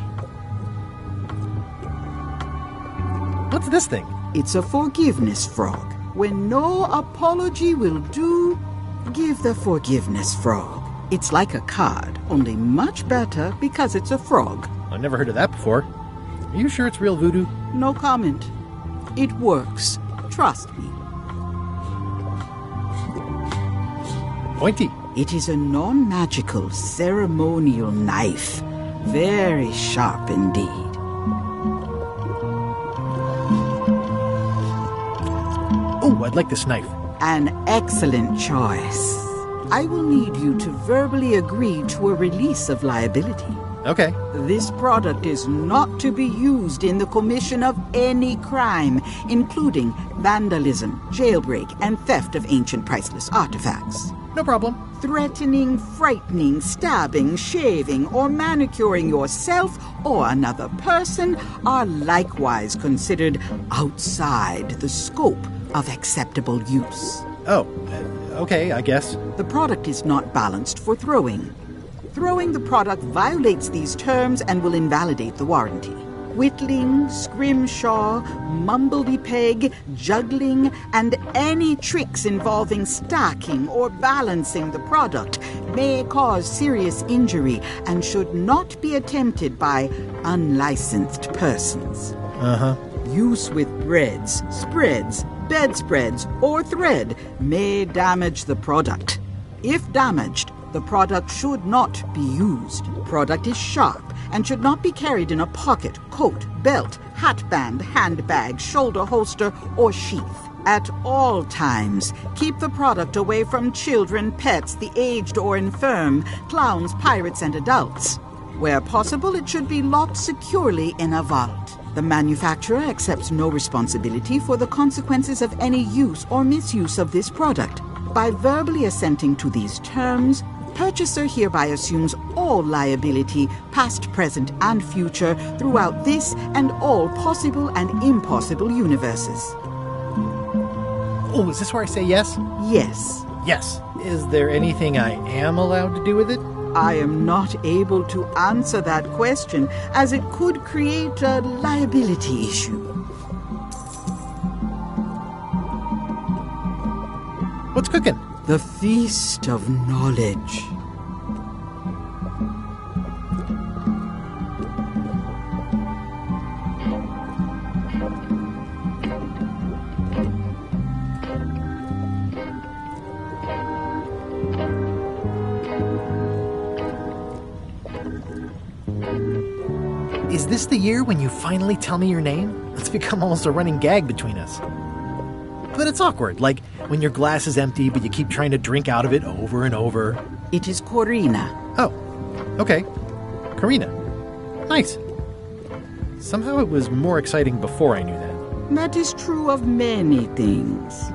What's this thing? It's a forgiveness frog. When no apology will do, give the forgiveness frog. It's like a card, only much better because it's a frog. I've never heard of that before. Are you sure it's real voodoo? No comment. It works. Trust me. Pointy. It is a non-magical ceremonial knife. Very sharp indeed. Oh, I'd like this knife. An excellent choice. I will need you to verbally agree to a release of liability. Okay. This product is not to be used in the commission of any crime, including vandalism, jailbreak, and theft of ancient priceless artifacts. No problem. Threatening, frightening, stabbing, shaving, or manicuring yourself or another person are likewise considered outside the scope of acceptable use. Oh, okay, I guess. The product is not balanced for throwing. Throwing the product violates these terms and will invalidate the warranty. Whittling, scrimshaw, mumbledy-peg, juggling, and any tricks involving stacking or balancing the product may cause serious injury and should not be attempted by unlicensed persons. Uh-huh. Use with breads, spreads, bedspreads, or thread may damage the product. If damaged, the product should not be used. Product is sharp and should not be carried in a pocket, coat, belt, hatband, handbag, shoulder holster, or sheath. At all times, keep the product away from children, pets, the aged or infirm, clowns, pirates, and adults. Where possible, it should be locked securely in a vault. The manufacturer accepts no responsibility for the consequences of any use or misuse of this product. By verbally assenting to these terms, purchaser hereby assumes all liability, past, present, and future, throughout this and all possible and impossible universes. Oh, is this where I say yes? Yes. Yes. Is there anything I am allowed to do with it? I am not able to answer that question, as it could create a liability issue. What's cooking? The Feast of Knowledge. Is this the year when you finally tell me your name? It's become almost a running gag between us. But it's awkward, like when your glass is empty but you keep trying to drink out of it over and over. It is Corina. Oh, okay. Karina. Nice. Somehow it was more exciting before I knew that. That is true of many things.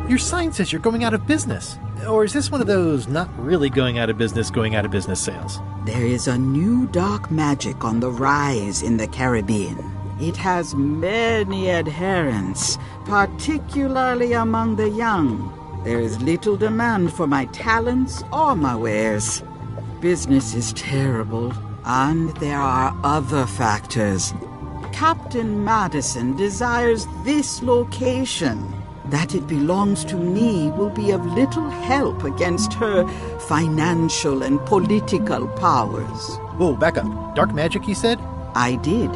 Your sign says you're going out of business. Or is this one of those not really going out of business sales? There is a new dark magic on the rise in the Caribbean. It has many adherents, particularly among the young. There is little demand for my talents or my wares. Business is terrible, and there are other factors. Captain Madison desires this location. That it belongs to me will be of little help against her financial and political powers. Whoa, back up. Dark magic, you said? I did.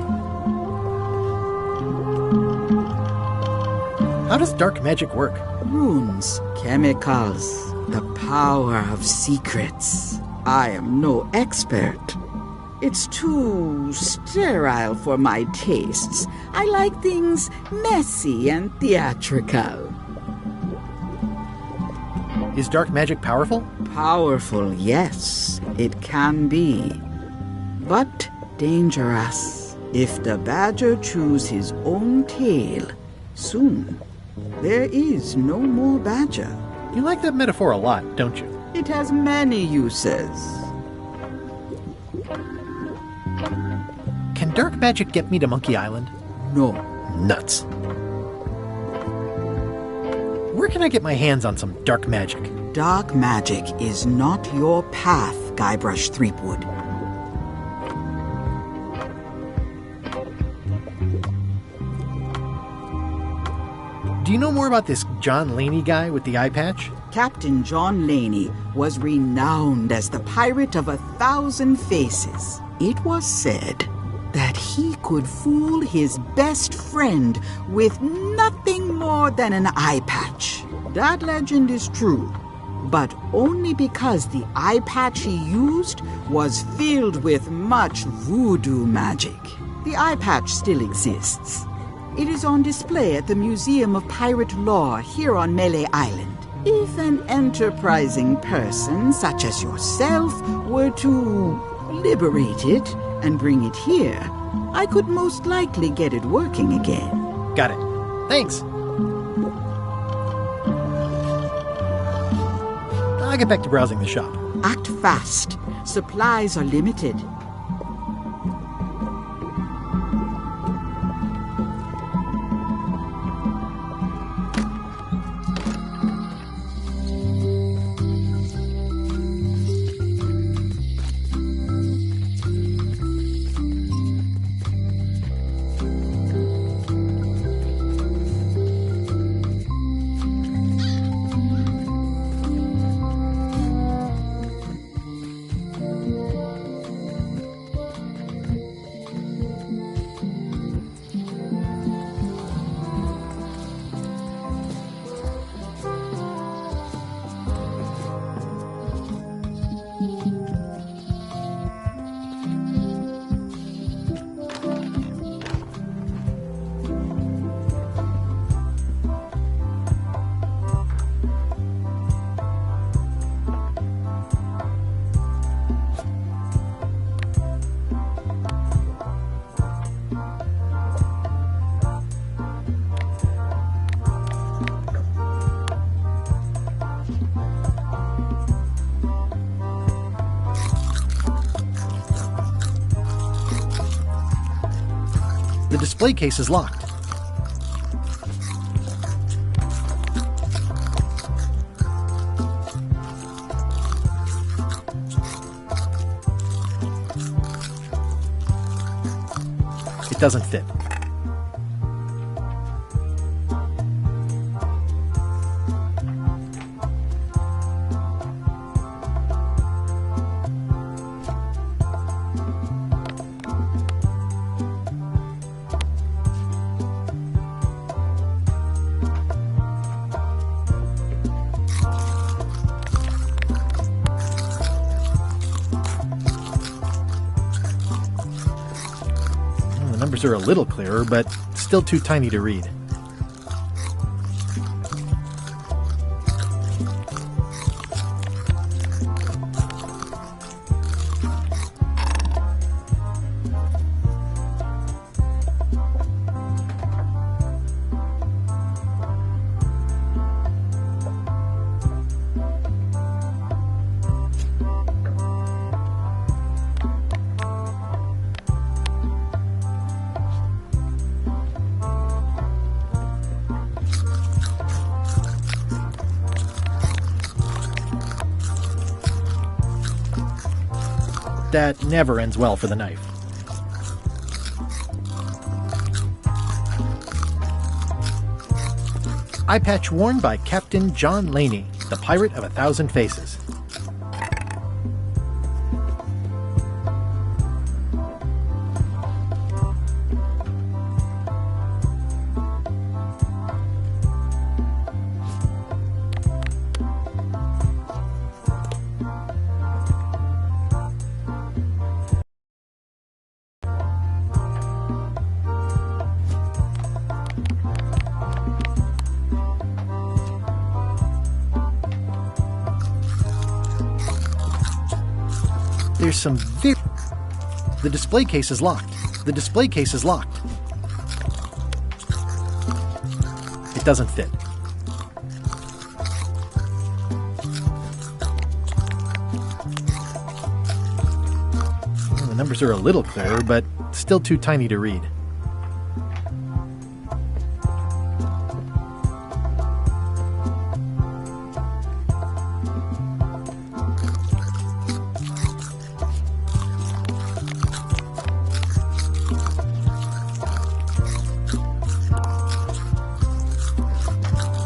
How does dark magic work? Runes, chemicals, the power of secrets. I am no expert. It's too sterile for my tastes. I like things messy and theatrical. Is dark magic powerful? Powerful, yes, it can be. But dangerous. If the badger chews his own tail, soon there is no more badger. You like that metaphor a lot, don't you? It has many uses. Can dark magic get me to Monkey Island? No. Nuts. Where can I get my hands on some dark magic? Dark magic is not your path, Guybrush Threepwood. Do you know more about this John Laney guy with the eye patch? Captain John Laney was renowned as the pirate of 1,000 faces. It was said that he could fool his best friend with nothing more than an eye patch. That legend is true, but only because the eye patch he used was filled with much voodoo magic. The eye patch still exists. It is on display at the Museum of Pirate Lore here on Melee Island. If an enterprising person such as yourself were to liberate it and bring it here, I could most likely get it working again. Got it. Thanks. I'll get back to browsing the shop. Act fast. Supplies are limited. The display case is locked. It doesn't fit. The numbers are a little clearer, but still too tiny to read. That never ends well for the knife. Eye patch worn by Captain John Laney, the Pirate of 1,000 Faces. There's some The display case is locked. The display case is locked. It doesn't fit. Well, the numbers are a little clearer, but still too tiny to read.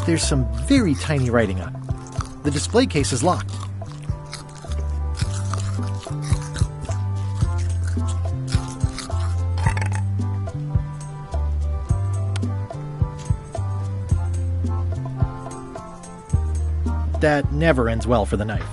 There's some very tiny writing on it. The display case is locked. That never ends well for the knife.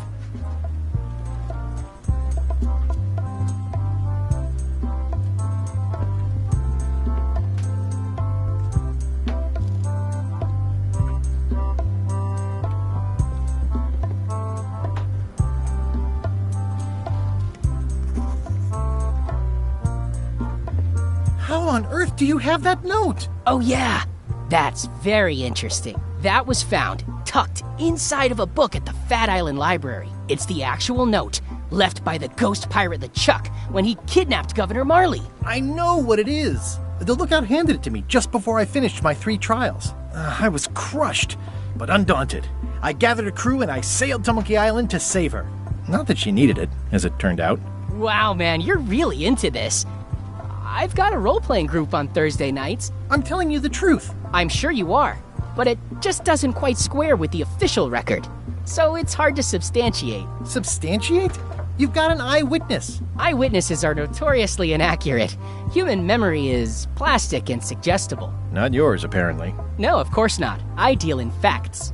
How on earth do you have that note? Oh, yeah. That's very interesting. That was found tucked inside of a book at the Fat Island Library. It's the actual note left by the ghost pirate LeChuck when he kidnapped Governor Marley. I know what it is. The lookout handed it to me just before I finished my 3 trials. I was crushed, but undaunted. I gathered a crew and I sailed to Monkey Island to save her. Not that she needed it, as it turned out. Wow, man, you're really into this. I've got a role-playing group on Thursday nights. I'm telling you the truth. I'm sure you are, but it just doesn't quite square with the official record. So it's hard to substantiate. Substantiate? You've got an eyewitness. Eyewitnesses are notoriously inaccurate. Human memory is plastic and suggestible. Not yours, apparently. No, of course not. I deal in facts.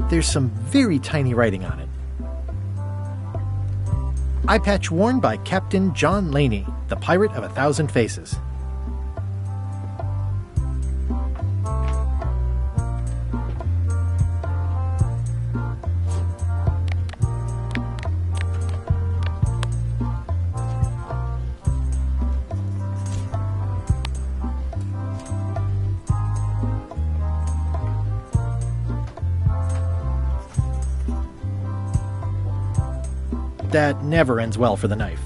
There's some very tiny writing on it. Eye patch worn by Captain John Laney, the Pirate of 1,000 Faces. That never ends well for the knife.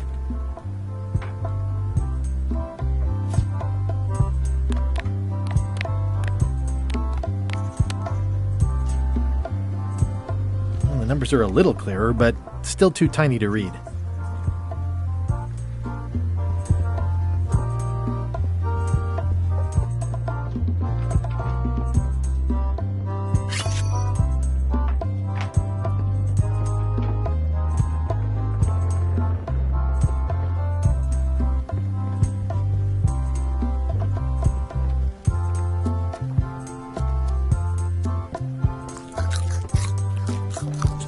Well, the numbers are a little clearer, but still too tiny to read.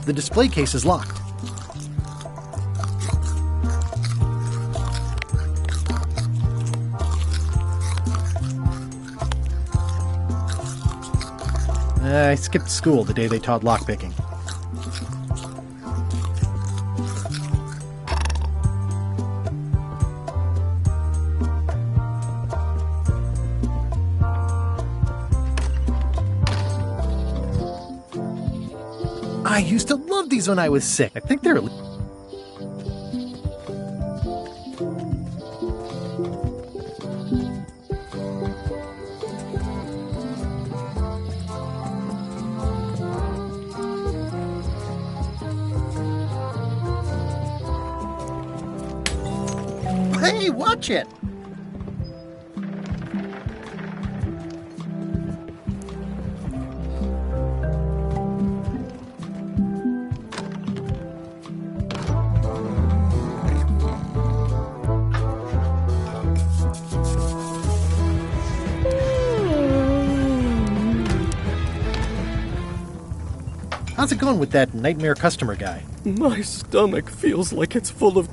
The display case is locked. I skipped school the day they taught lockpicking. I used to love these when I was sick. I think they're... Hey, watch it! How's it going with that nightmare customer guy? My stomach feels like it's full of...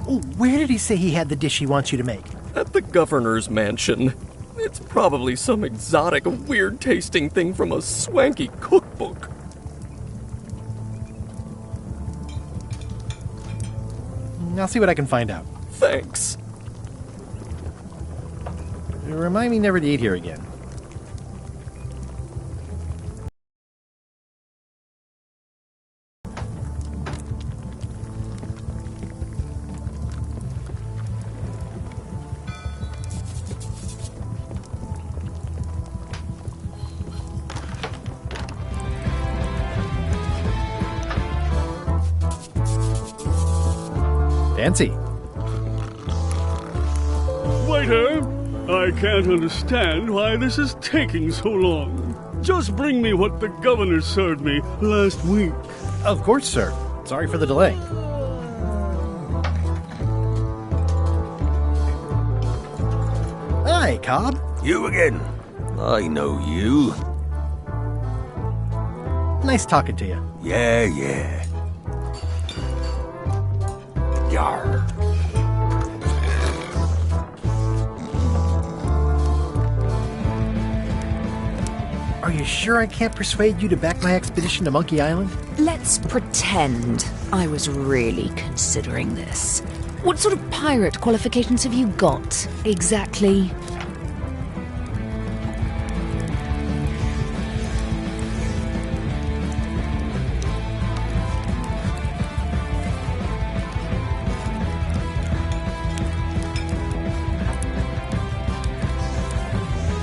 Oh, where did he say he had the dish he wants you to make? At the governor's mansion. It's probably some exotic, weird-tasting thing from a swanky cookbook. I'll see what I can find out. Thanks. Remind me never to eat here again. Fancy. Waiter, I can't understand why this is taking so long. Just bring me what the governor served me last week. Of course, sir. Sorry for the delay. Hi, Cobb. You again. I know you. Nice talking to you. Yeah. Yarr. Are you sure I can't persuade you to back my expedition to Monkey Island? Let's pretend I was really considering this. What sort of pirate qualifications have you got, exactly?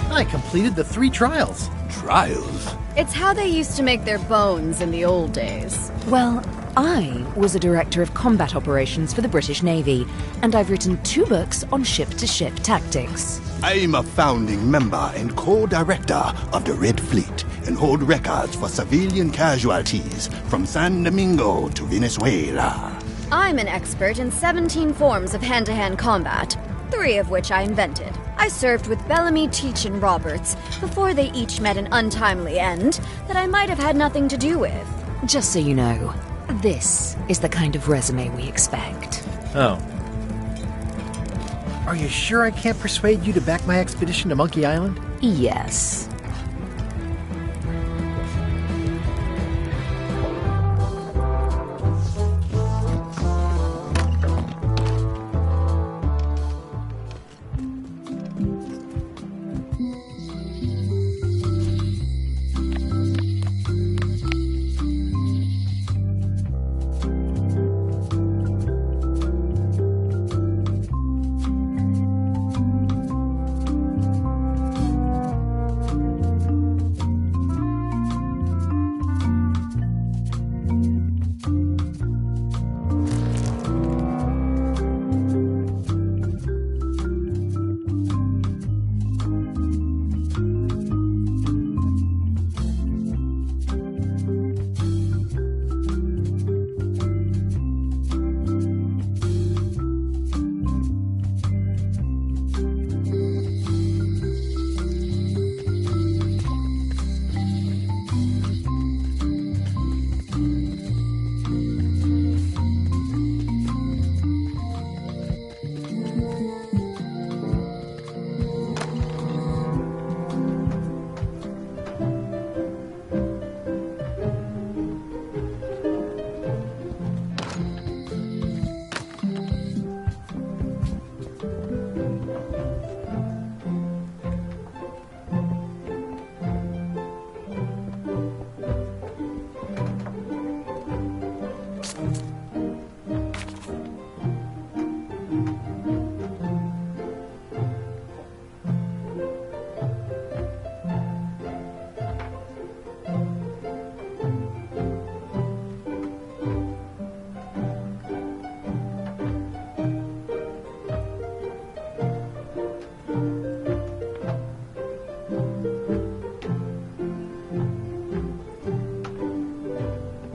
I completed the 3 trials. Trials? It's how they used to make their bones in the old days. Well, I was a director of combat operations for the British Navy, and I've written 2 books on ship-to-ship tactics. I'm a founding member and co-director of the Red Fleet and hold records for civilian casualties from San Domingo to Venezuela. I'm an expert in 17 forms of hand-to-hand combat, 3 of which I invented. I served with Bellamy, Teach, and Roberts before they each met an untimely end that I might have had nothing to do with. Just so you know, this is the kind of resume we expect. Oh. Are you sure I can't persuade you to back my expedition to Monkey Island? Yes.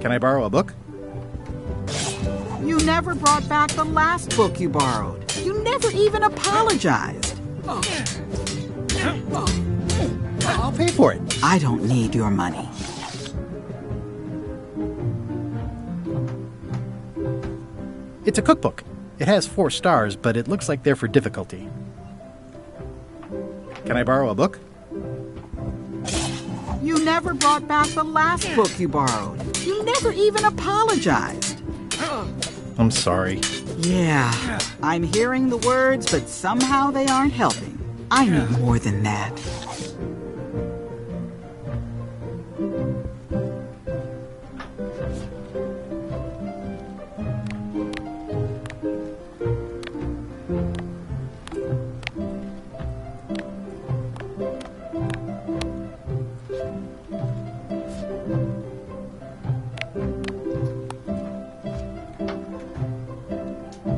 Can I borrow a book? You never brought back the last book you borrowed. You never even apologized. I'll pay for it. I don't need your money. It's a cookbook. It has 4 stars, but it looks like they're for difficulty. Can I borrow a book? You never brought back the last book you borrowed. You never even apologized. I'm sorry. Yeah, I'm hearing the words, but somehow they aren't helping. I need more than that.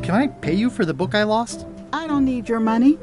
Can I pay you for the book I lost? I don't need your money.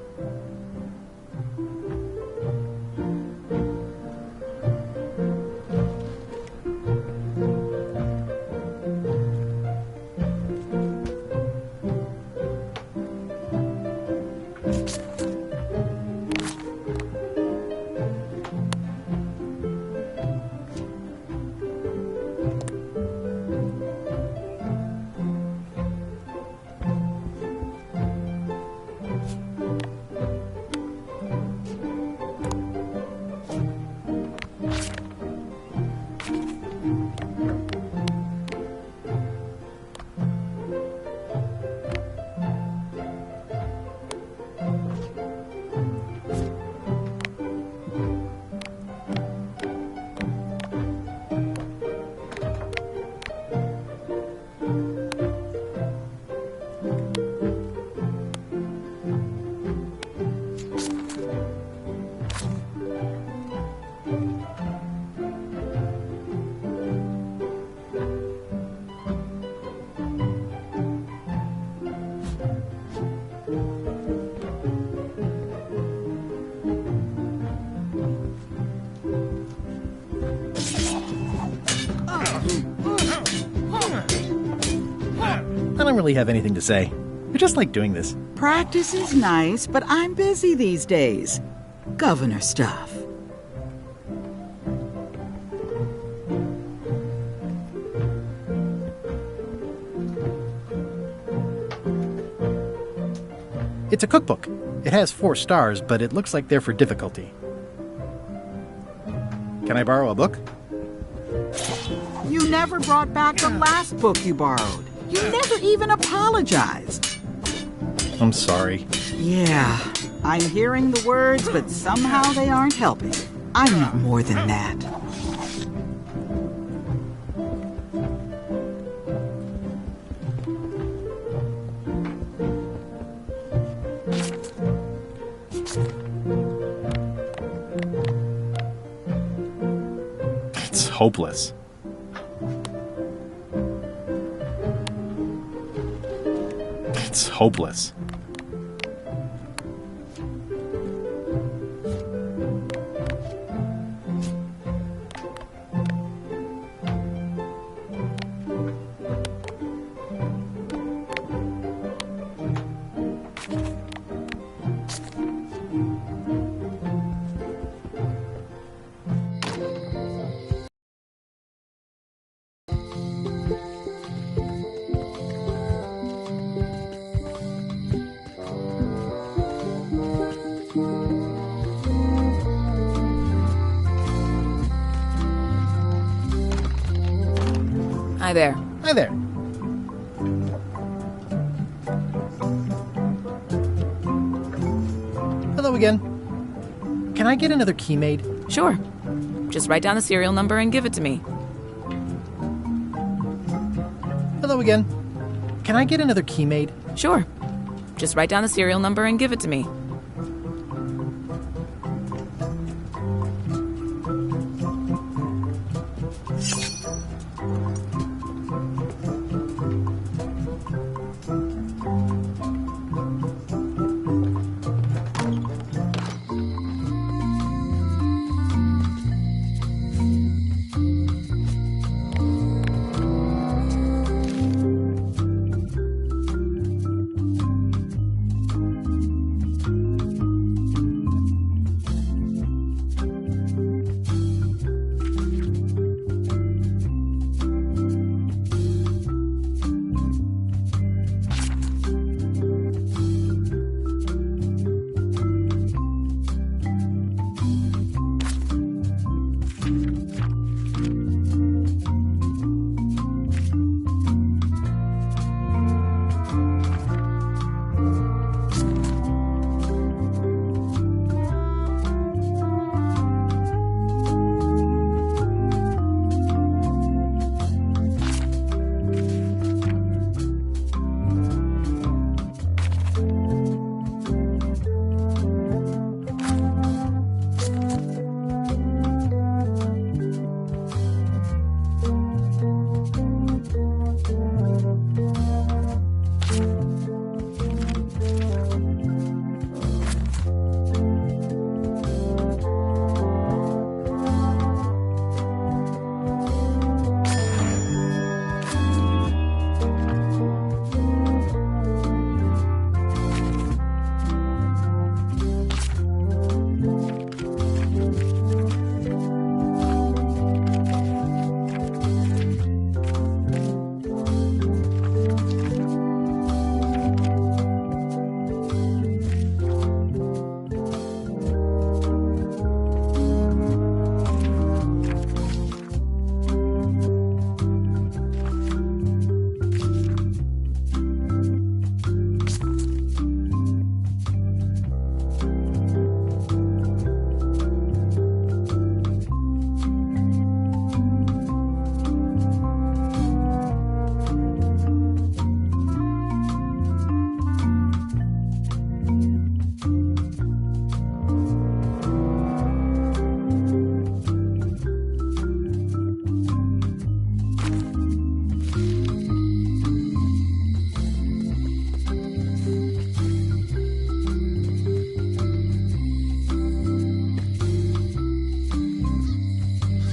I don't really have anything to say. I just like doing this. Practice is nice, but I'm busy these days. Governor stuff. It's a cookbook. It has 4 stars, but it looks like they're for difficulty. Can I borrow a book? You never brought back the last book you borrowed. You never even apologized. I'm sorry. Yeah, I'm hearing the words, but somehow they aren't helping. I need more than that. It's hopeless. It's hopeless. Hi there. Hi there. Hello again. Can I get another key made? Sure. Just write down the serial number and give it to me. Hello again. Can I get another key made? Sure. Just write down the serial number and give it to me.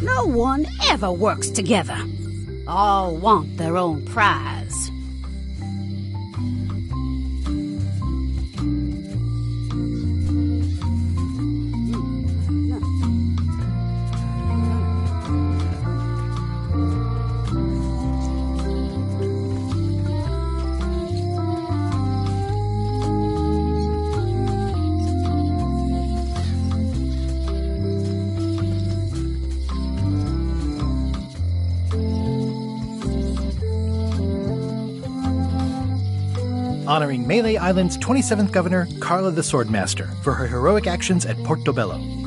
No one ever works together. All want their own prize. Honoring Melee Island's 27th governor, Carla the Swordmaster, for her heroic actions at Portobello.